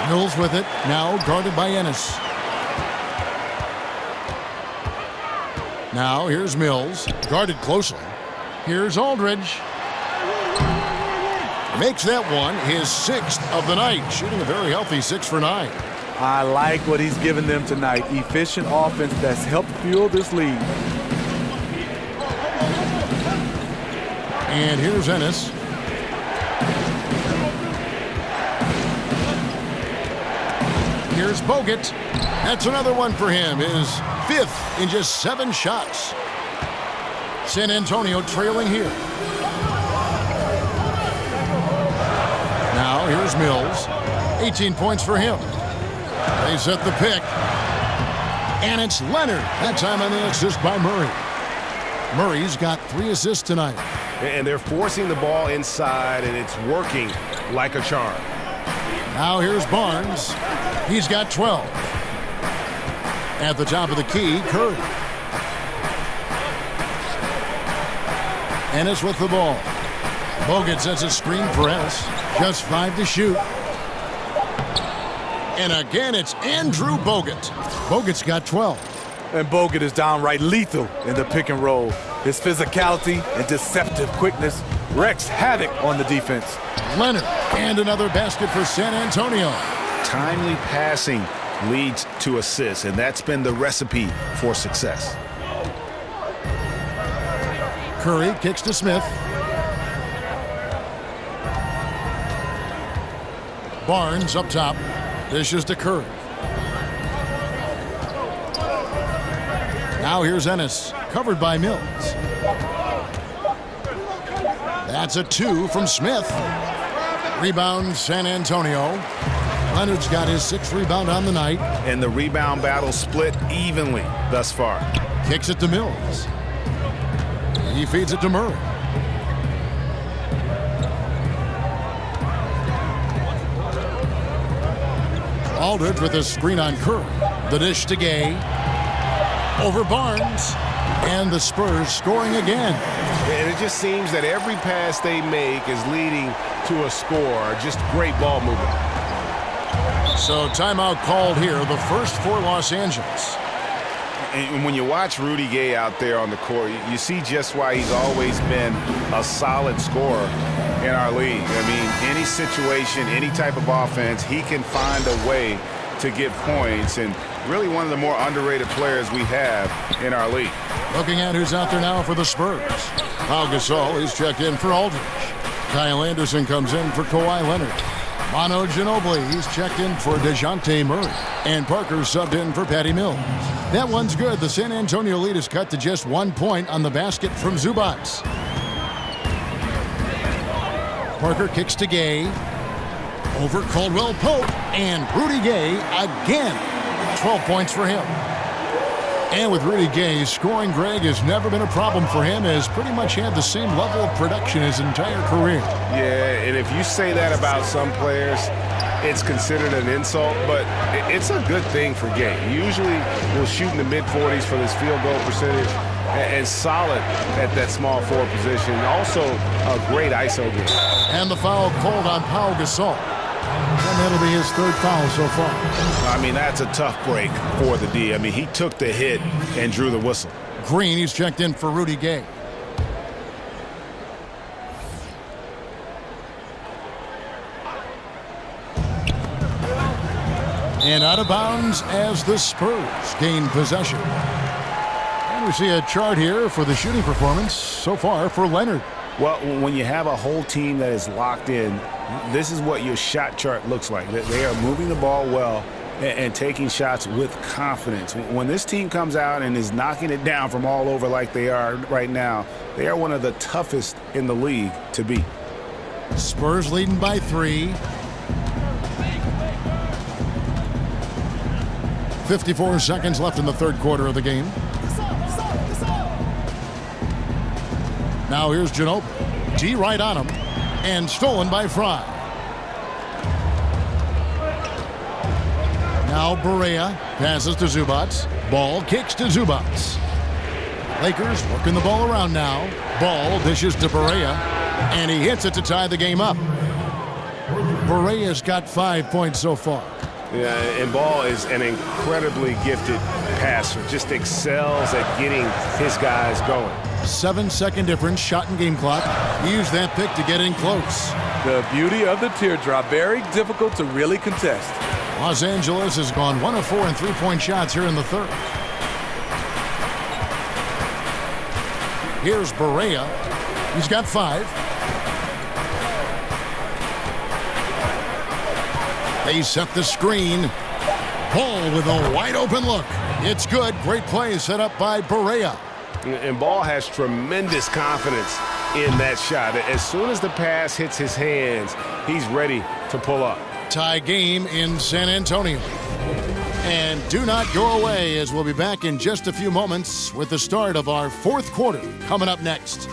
F: Mills with it, now guarded by Ennis. Now here's Mills, guarded closely. Here's Aldridge. Makes that one his 6th of the night, shooting a very healthy 6 for 9.
C: I like what he's given them tonight. Efficient offense that's helped fuel this lead.
F: And here's Ennis. Here's Bogut. That's another one for him. His 5th in just 7 shots. San Antonio trailing here. Now here's Mills. 18 points for him. They set the pick. And it's Leonard. That time on the assist by Murray. Murray's got 3 assists tonight.
G: And they're forcing the ball inside, and it's working like a charm.
F: Now here's Barnes. He's got 12. At the top of the key, Curry. Ennis with the ball. Bogut sets a screen for Ennis. Just 5 to shoot. And again, it's Andrew Bogut. Bogut's got 12.
C: And Bogut is downright lethal in the pick and roll. His physicality and deceptive quickness wreaks havoc on the defense.
F: Leonard, and another basket for San Antonio.
I: Timely passing leads to assists, and that's been the recipe for success.
F: Curry kicks to Smith. Barnes up top. Dishes to Curry. Now here's Ennis, covered by Mills. That's a 2 from Smith. Rebound San Antonio. Leonard's got his 6th rebound on the night.
I: And the rebound battle split evenly thus far.
F: Kicks it to Mills. He feeds it to Murray. Aldridge with a screen on Curry. The dish to Gay. Over Barnes. And the Spurs scoring again.
G: And it just seems that every pass they make is leading to a score. Just great ball movement.
F: So timeout called here, the first for Los Angeles.
G: And when you watch Rudy Gay out there on the court, you see just why he's always been a solid scorer in our league. I mean, any situation, any type of offense, he can find a way to get points, and really one of the more underrated players we have in our league.
F: Looking at who's out there now for the Spurs. Pau Gasol is checked in for Aldridge. Kyle Anderson comes in for Kawhi Leonard. Manu Ginobili, he's checked in for DeJounte Murray. And Parker subbed in for Patty Mills. That one's good. The San Antonio lead is cut to just 1 point on the basket from Zubac. Parker kicks to Gay. Over Caldwell Pope. And Rudy Gay again. 12 points for him. And with Rudy Gay, scoring, Greg, has never been a problem for him, has pretty much had the same level of production his entire career.
G: Yeah, and if you say that about some players, it's considered an insult, but it's a good thing for Gay. Usually we'll shoot in the mid-40s for this field goal percentage and solid at that small forward position. Also a great ISO game.
F: And the foul called on Pau Gasol. And that'll be his third foul so far.
G: I mean, that's a tough break for the D. I mean, he took the hit and drew the whistle.
F: Green, he's checked in for Rudy Gay. And out of bounds as the Spurs gain possession. And we see a chart here for the shooting performance so far for Leonard.
I: Well, when you have a whole team that is locked in, this is what your shot chart looks like. They are moving the ball well and taking shots with confidence. When this team comes out and is knocking it down from all over like they are right now, they are one of the toughest in the league to beat.
F: Spurs leading by 3. 54 seconds left in the third quarter of the game. Now here's Ginobili. D right on him. And stolen by Fry. Now Barea passes to Zubats. Ball kicks to Zubats. Lakers working the ball around now. Ball dishes to Barea. And he hits it to tie the game up. Barea's got 5 points so far.
G: Yeah, and Ball is an incredibly gifted passer. Just excels at getting his guys going.
F: 7-second difference, shot and game clock. Use that pick to get in close.
C: The beauty of the teardrop. Very difficult to really contest.
F: Los Angeles has gone 1 of 4 in three-point shots here in the third. Here's Barea. He's got 5. They set the screen. Ball with a wide open look. It's good. Great play set up by Barea.
G: And Ball has tremendous confidence in that shot. As soon as the pass hits his hands, he's ready to pull up.
F: Tie game in San Antonio. And do not go away, as we'll be back in just a few moments with the start of our fourth quarter coming up next.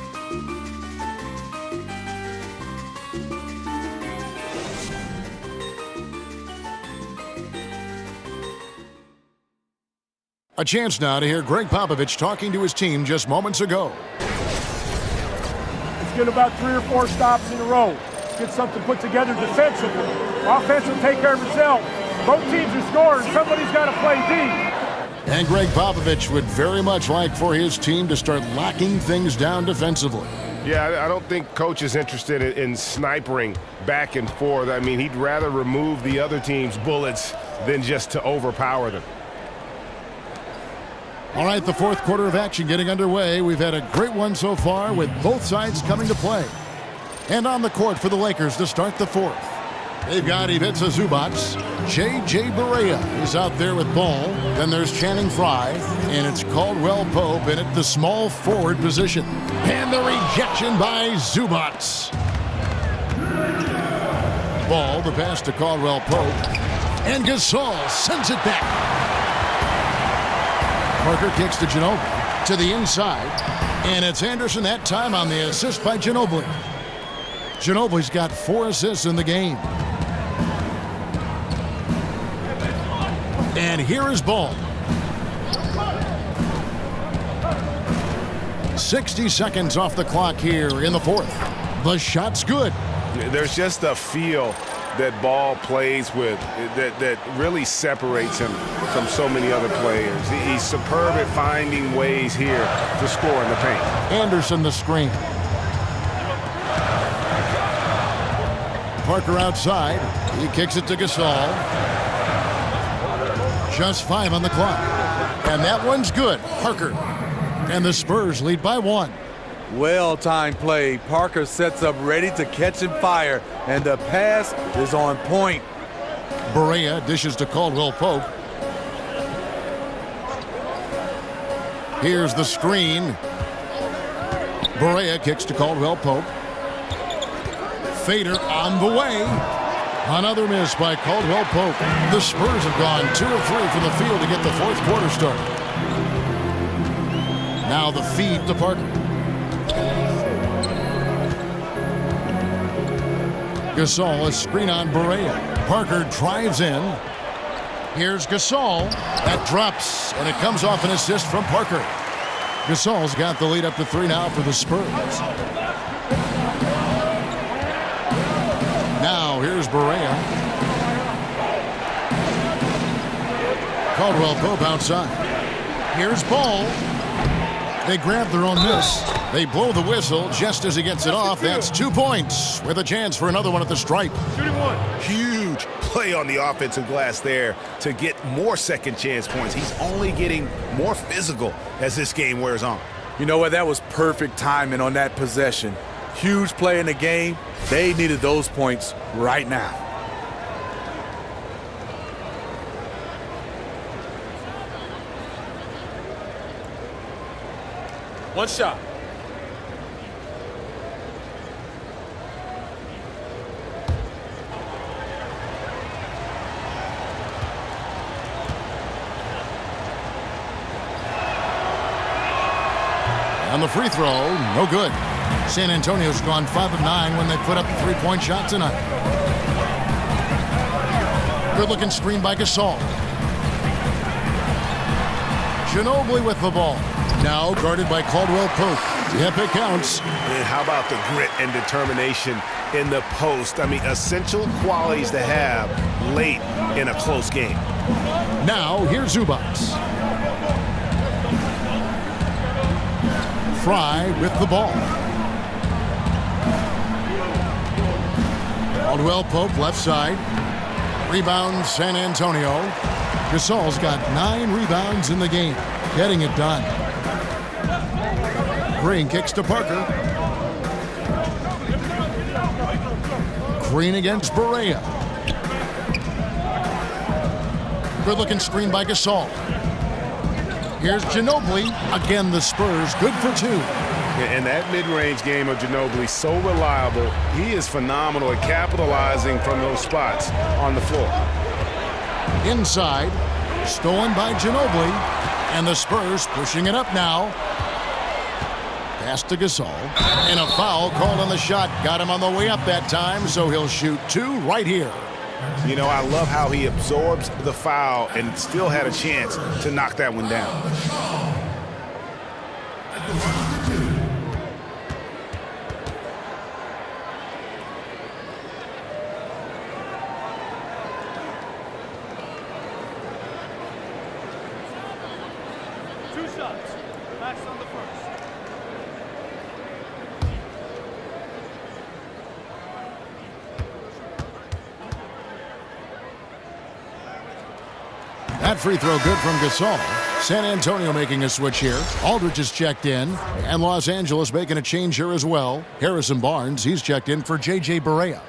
F: A chance now to hear Greg Popovich talking to his team just moments ago.
K: Let's get about 3 or 4 stops in a row. Let's get something put together defensively. Offense will take care of itself. Both teams are scoring. Somebody's got to play D.
F: And Greg Popovich would very much like for his team to start locking things down defensively.
G: Yeah, I don't think coach is interested in snipering back and forth. I mean, he'd rather remove the other team's bullets than just to overpower them.
F: All right, the fourth quarter of action getting underway. We've had a great one so far with both sides coming to play. And on the court for the Lakers to start the fourth. They've got Ivica Zubats. J.J. Barea is out there with ball. Then there's Channing Frye. And it's Caldwell Pope in at the small forward position. And the rejection by Zubats. Ball, the pass to Caldwell Pope. And Gasol sends it back. Parker kicks to Ginobili to the inside. And it's Anderson that time on the assist by Ginobili. Ginobili's got 4 assists in the game. And here is Ball. 60 seconds off the clock here in the fourth. The shot's good.
G: There's just a feel that Ball plays with that really separates him from so many other players. He's superb at finding ways here to score in the paint.
F: Anderson the screen. Parker outside. He kicks it to Gasol. Just 5 on the clock. And that one's good. Parker. And the Spurs lead by 1.
C: Well-timed play. Parker sets up ready to catch and fire, and the pass is on point.
F: Barea dishes to Caldwell Pope. Here's the screen. Barea kicks to Caldwell Pope. Fader on the way. Another miss by Caldwell Pope. The Spurs have gone 2 of 3 from the field to get the fourth quarter started. Now the feed to Parker. Gasol, a screen on Barea. Parker drives in. Here's Gasol. That drops, and it comes off an assist from Parker. Gasol's got the lead up to 3 now for the Spurs. Now here's Barea. Caldwell Pope outside. Here's Ball. They grab their own miss. They blow the whistle just as he gets it off. That's 2 points with a chance for another one at the stripe.
G: Shooting one. Huge play on the offensive glass there to get more second chance points. He's only getting more physical as this game wears on.
C: You know what? That was perfect timing on that possession. Huge play in the game. They needed those points right now.
K: One shot.
F: On the free throw, no good. San Antonio's gone 5 of 9 when they put up a 3-point shot tonight. Good-looking screen by Gasol. Ginobili with the ball. Now guarded by Caldwell Pope. Yep, it counts.
G: And how about the grit and determination in the post? I mean, essential qualities to have late in a close game.
F: Now, here's Zubats. Fry with the ball. Caldwell Pope left side. Rebound San Antonio. Gasol's got 9 rebounds in the game. Getting it done. Green kicks to Parker. Green against Barea. Good-looking screen by Gasol. Here's Ginobili. Again, the Spurs good for 2.
G: And that mid-range game of Ginobili, so reliable. He is phenomenal at capitalizing from those spots on the floor.
F: Inside, stolen by Ginobili, and the Spurs pushing it up now. Pass to Gasol, and a foul called on the shot. Got him on the way up that time, so he'll shoot 2 right here.
G: You know, I love how he absorbs the foul and still had a chance to knock that one down.
F: That free throw good from Gasol. San Antonio making a switch here. Aldridge is checked in. And Los Angeles making a change here as well. Harrison Barnes, he's checked in for J.J. Barea.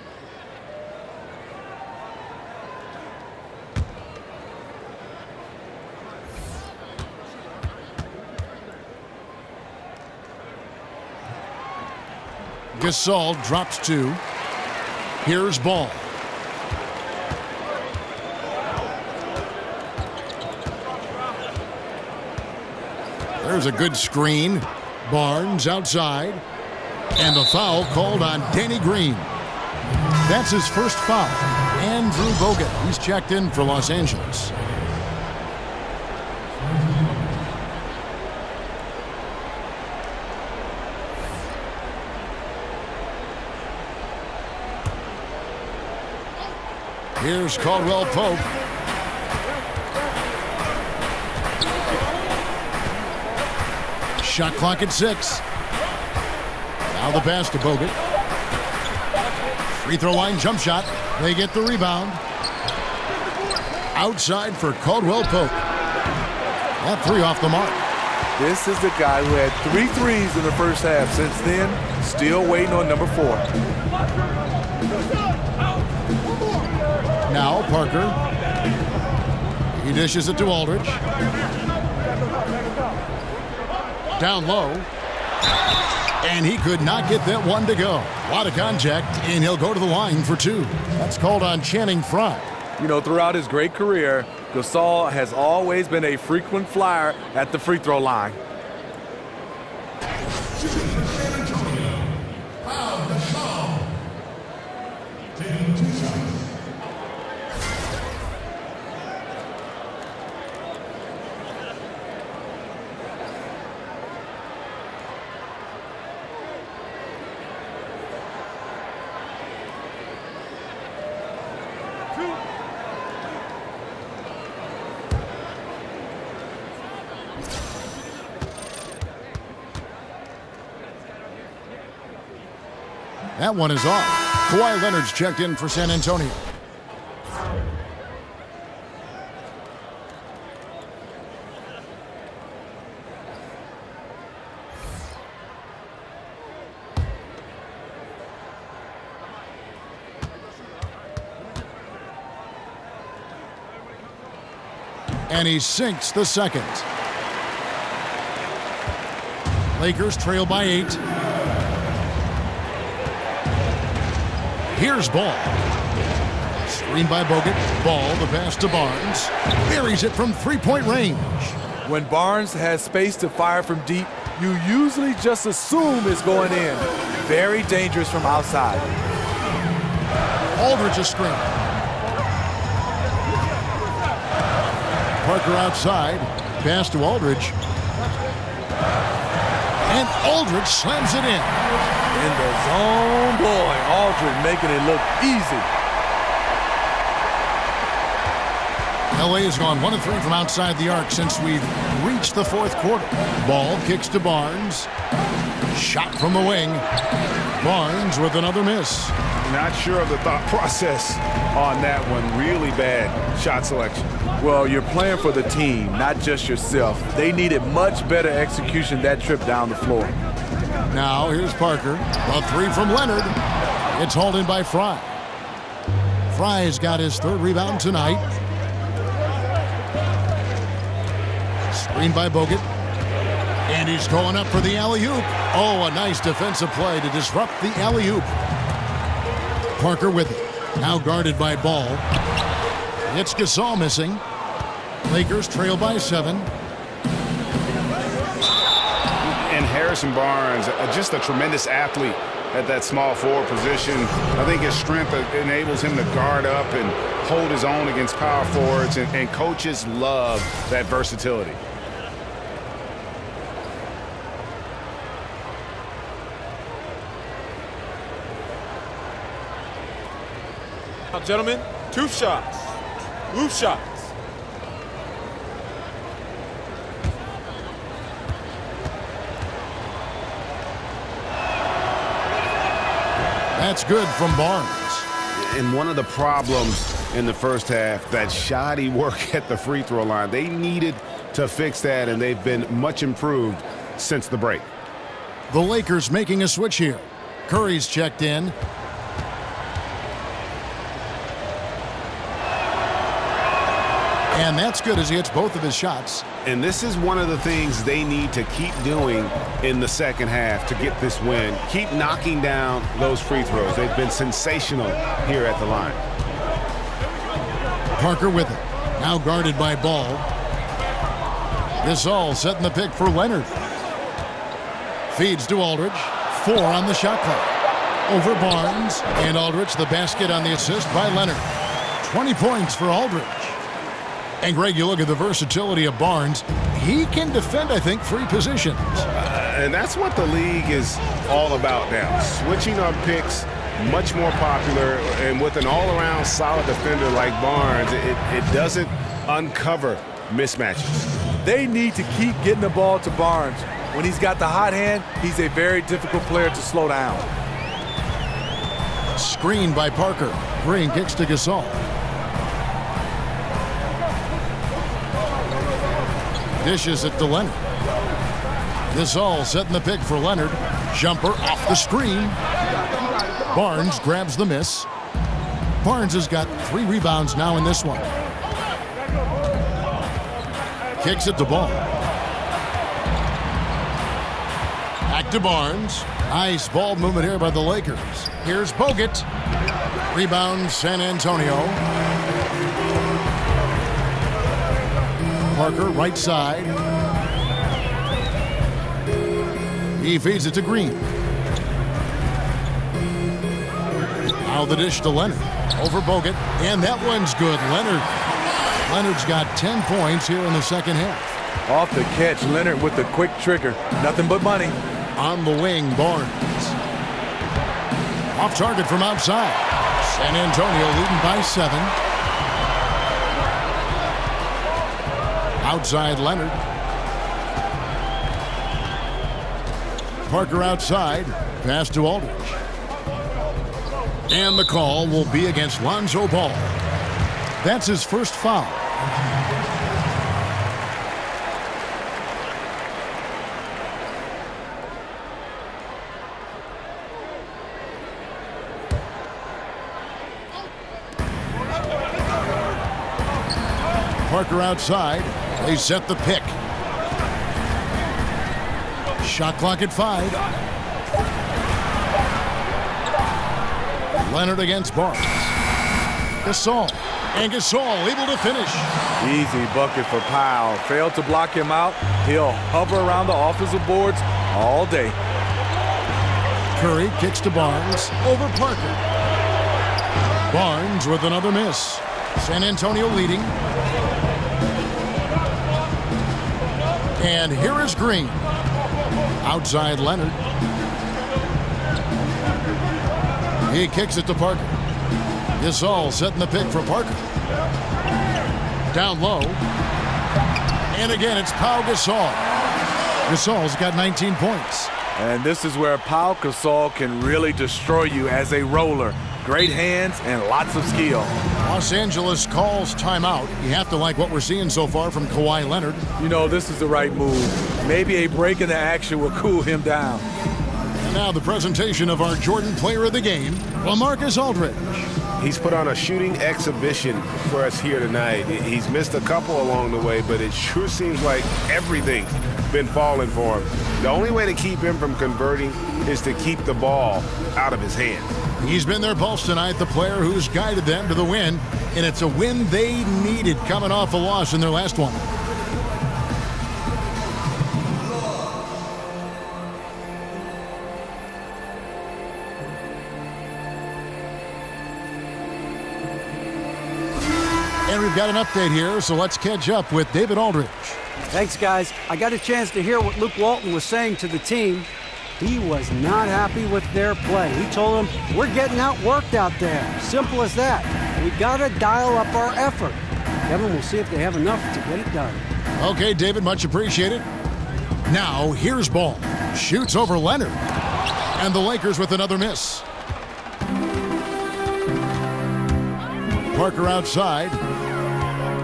F: Gasol drops 2. Here's Ball. There's a good screen. Barnes outside. And the foul called on Danny Green. That's his first foul. Andrew Bogut, he's checked in for Los Angeles. Here's Caldwell Pope. Shot clock at 6. Now the pass to Bogut. Free throw line jump shot. They get the rebound. Outside for Caldwell Pope. That 3 off the mark.
C: This is the guy who had 3 threes in the first half. Since then, still waiting on number 4.
F: Now Parker. He dishes it to Aldridge. Down low. And he could not get that one to go. A lot of contact, and he'll go to the line for 2. That's called on Channing Frye.
C: You know, throughout his great career, Gasol has always been a frequent flyer at the free throw line.
F: That one is off. Kawhi Leonard's checked in for San Antonio. And he sinks the second. Lakers trail by 8. Here's Ball. Screen by Bogut. Ball, the pass to Barnes. Buries it from three-point range.
C: When Barnes has space to fire from deep, you usually just assume it's going in. Very dangerous from outside.
F: Aldridge a screen. Parker outside. Pass to Aldridge. And Aldridge slams it in.
C: In the zone, boy. Aldridge making it look easy.
F: LA has gone 1 of 3 from outside the arc since we've reached the fourth quarter. Ball kicks to Barnes. Shot from the wing. Barnes with another miss.
G: Not sure of the thought process on that one. Really bad shot selection.
C: Well, you're playing for the team, not just yourself. They needed much better execution that trip down the floor.
F: Now here's Parker. A 3 from Leonard. It's hauled in by Fry. Fry's got his 3rd rebound tonight. Screen by Bogut. And he's going up for the alley-oop. Oh, a nice defensive play to disrupt the alley-oop. Parker with it. Now guarded by Ball. It's Gasol missing. Lakers trail by 7.
I: And Harrison Barnes, just a tremendous athlete at that small forward position. I think his strength enables him to guard up and hold his own against power forwards, and coaches love that versatility.
K: Now, gentlemen, 2 shots. Move shots.
F: That's good from Barnes.
G: And one of the problems in the first half, that shoddy work at the free throw line. They needed to fix that, and they've been much improved since the break.
F: The Lakers making a switch here. Curry's checked in. And that's good as he hits both of his shots.
G: And this is one of the things they need to keep doing in the second half to get this win. Keep knocking down those free throws. They've been sensational here at the line.
F: Parker with it. Now guarded by Ball. Gasol setting the pick for Leonard. Feeds to Aldridge. 4 on the shot clock. Over Barnes. And Aldridge the basket on the assist by Leonard. 20 points for Aldridge. And Greg, you look at the versatility of Barnes. He can defend, I think, 3 positions.
G: And that's what the league is all about now. Switching on picks, much more popular. And with an all-around solid defender like Barnes, it doesn't uncover mismatches.
C: They need to keep getting the ball to Barnes. When he's got the hot hand, he's a very difficult player to slow down.
F: Screen by Parker. Green kicks to Gasol. Dishes it to Leonard. Gasol setting the pick for Leonard. Jumper off the screen. Barnes grabs the miss. Barnes has got 3 rebounds now in this one. Kicks it to Ball. Back to Barnes. Nice ball movement here by the Lakers. Here's Bogut. Rebound San Antonio. Parker, right side. He feeds it to Green. Now the dish to Leonard. Over Bogut. And that one's good. Leonard's got 10 points here in the second half.
C: Off the catch, Leonard with the quick trigger. Nothing but money.
F: On the wing, Barnes. Off target from outside. San Antonio leading by 7. Outside Leonard. Parker outside. Pass to Aldridge. And the call will be against Lonzo Ball. That's his first foul. Parker outside. They set the pick. Shot clock at 5. Leonard against Barnes. Gasol. And Gasol able to finish.
C: Easy bucket for Powell. Failed to block him out. He'll hover around the offensive boards all day.
F: Curry kicks to Barnes. Over Parker. Barnes with another miss. San Antonio leading. And here is Green. Outside Leonard. He kicks it to Parker. Gasol setting the pick for Parker. Down low. And again, it's Pau Gasol. Gasol's got 19 points.
C: And this is where Pau Gasol can really destroy you as a roller. Great hands and lots of skill.
F: Los Angeles calls timeout. You have to like what we're seeing so far from Kawhi Leonard.
C: You know, this is the right move. Maybe a break in the action will cool him down.
F: And now the presentation of our Jordan Player of the Game, LaMarcus Aldridge.
G: He's put on a shooting exhibition for us here tonight. He's missed a couple along the way, but it sure seems like everything's been falling for him. The only way to keep him from converting is to keep the ball out of his hands.
F: He's been their pulse tonight, the player who's guided them to the win, and it's a win they needed coming off a loss in their last one. And we've got an update here, so let's catch up with David Aldridge.
H: Thanks, guys. I got a chance to hear what Luke Walton was saying to the team. He was not happy with their play. He told them, we're getting outworked out there. Simple as that. We got to dial up our effort. Kevin, we'll see if they have enough to get it done.
F: Okay, David, much appreciated. Now, here's Ball. Shoots over Leonard. And the Lakers with another miss. Parker outside.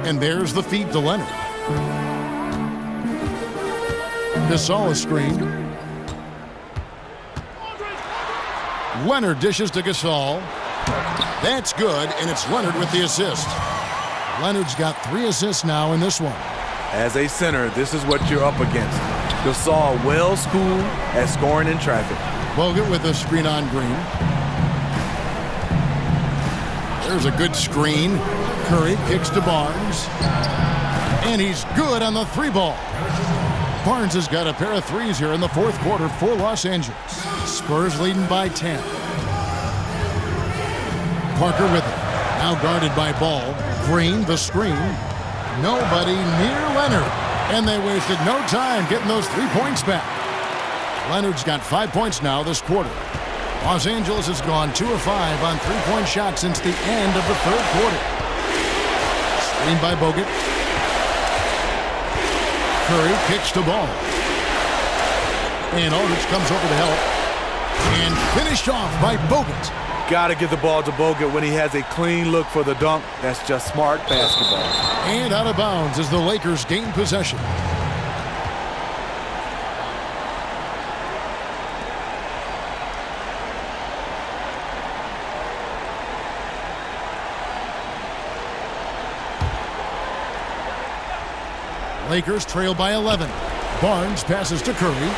F: And there's the feed to Leonard. Gasol is screened. Leonard dishes to Gasol. That's good, and it's Leonard with the assist. Leonard's got 3 assists now in this one.
C: As a center, this is what you're up against. Gasol well-schooled at scoring in traffic.
F: Bogut with a screen on Green. There's a good screen. Curry kicks to Barnes. And he's good on the 3-ball. Barnes has got a pair of threes here in the fourth quarter for Los Angeles. Spurs leading by 10. Parker with it. Now guarded by Ball. Green, the screen. Nobody near Leonard. And they wasted no time getting those 3 points back. Leonard's got 5 points now this quarter. Los Angeles has gone 2 of 5 on 3-point shots since the end of the third quarter. Screen by Bogut. Curry kicks to Ball. And Aldridge comes over to help. And finished off by Bogut.
C: Got to get the ball to Bogut when he has a clean look for the dunk. That's just smart basketball.
F: And out of bounds as the Lakers gain possession. Lakers trail by 11. Barnes passes to Curry.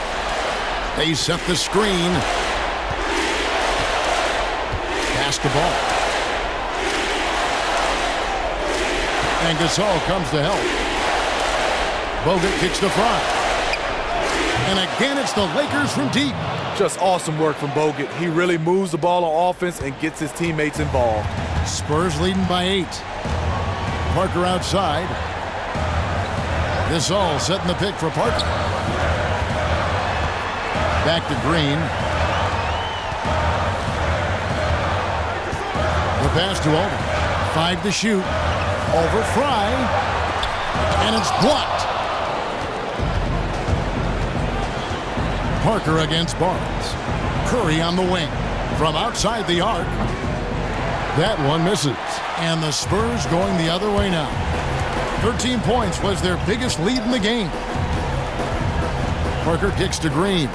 F: They set the screen. Basketball. And Gasol comes to help. Bogut kicks to front. And again, it's the Lakers from deep.
C: Just awesome work from Bogut. He really moves the ball on offense and gets his teammates involved.
F: Spurs leading by 8. Parker outside. This all setting the pick for Parker. Back to Green. The pass to Alden. 5 to shoot. Over Fry. And it's blocked. Parker against Barnes. Curry on the wing. From outside the arc. That one misses. And the Spurs going the other way now. 13 points was their biggest lead in the game. Parker kicks to Green.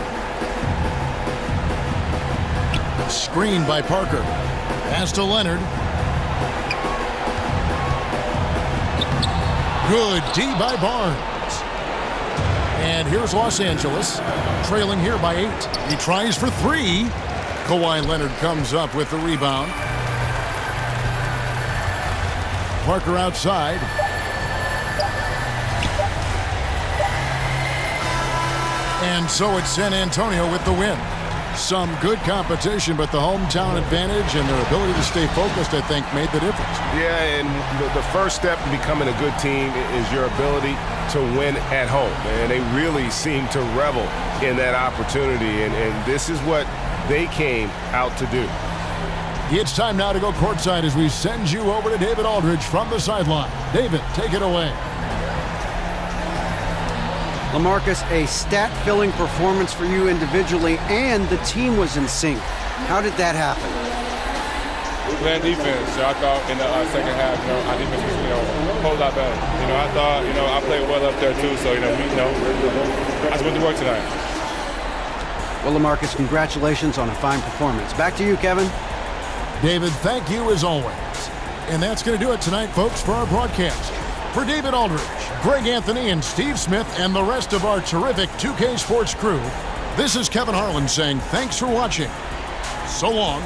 F: Screen by Parker. Pass to Leonard. Good D by Barnes. And here's Los Angeles, trailing here by 8. He tries for 3. Kawhi Leonard comes up with the rebound. Parker outside. And so it's San Antonio with the win. Some good competition, but the hometown advantage and their ability to stay focused, I think, made the difference.
G: Yeah, and the first step in becoming a good team is your ability to win at home. And they really seem to revel in that opportunity, and this is what they came out to do.
F: It's time now to go courtside as we send you over to David Aldridge from the sideline. David, take it away.
H: LaMarcus, a stat-filling performance for you individually, and the team was in sync. How did that happen?
M: We played defense. I thought in the second half, our defense was, a whole lot better. I thought, I played well up there too. So, I just went to work tonight.
H: Well, LaMarcus, congratulations on a fine performance. Back to you, Kevin.
F: David, thank you as always. And that's going to do it tonight, folks, for our broadcast. For David Aldridge, Greg Anthony, and Steve Smith, and the rest of our terrific 2K Sports crew, this is Kevin Harlan saying thanks for watching. So long.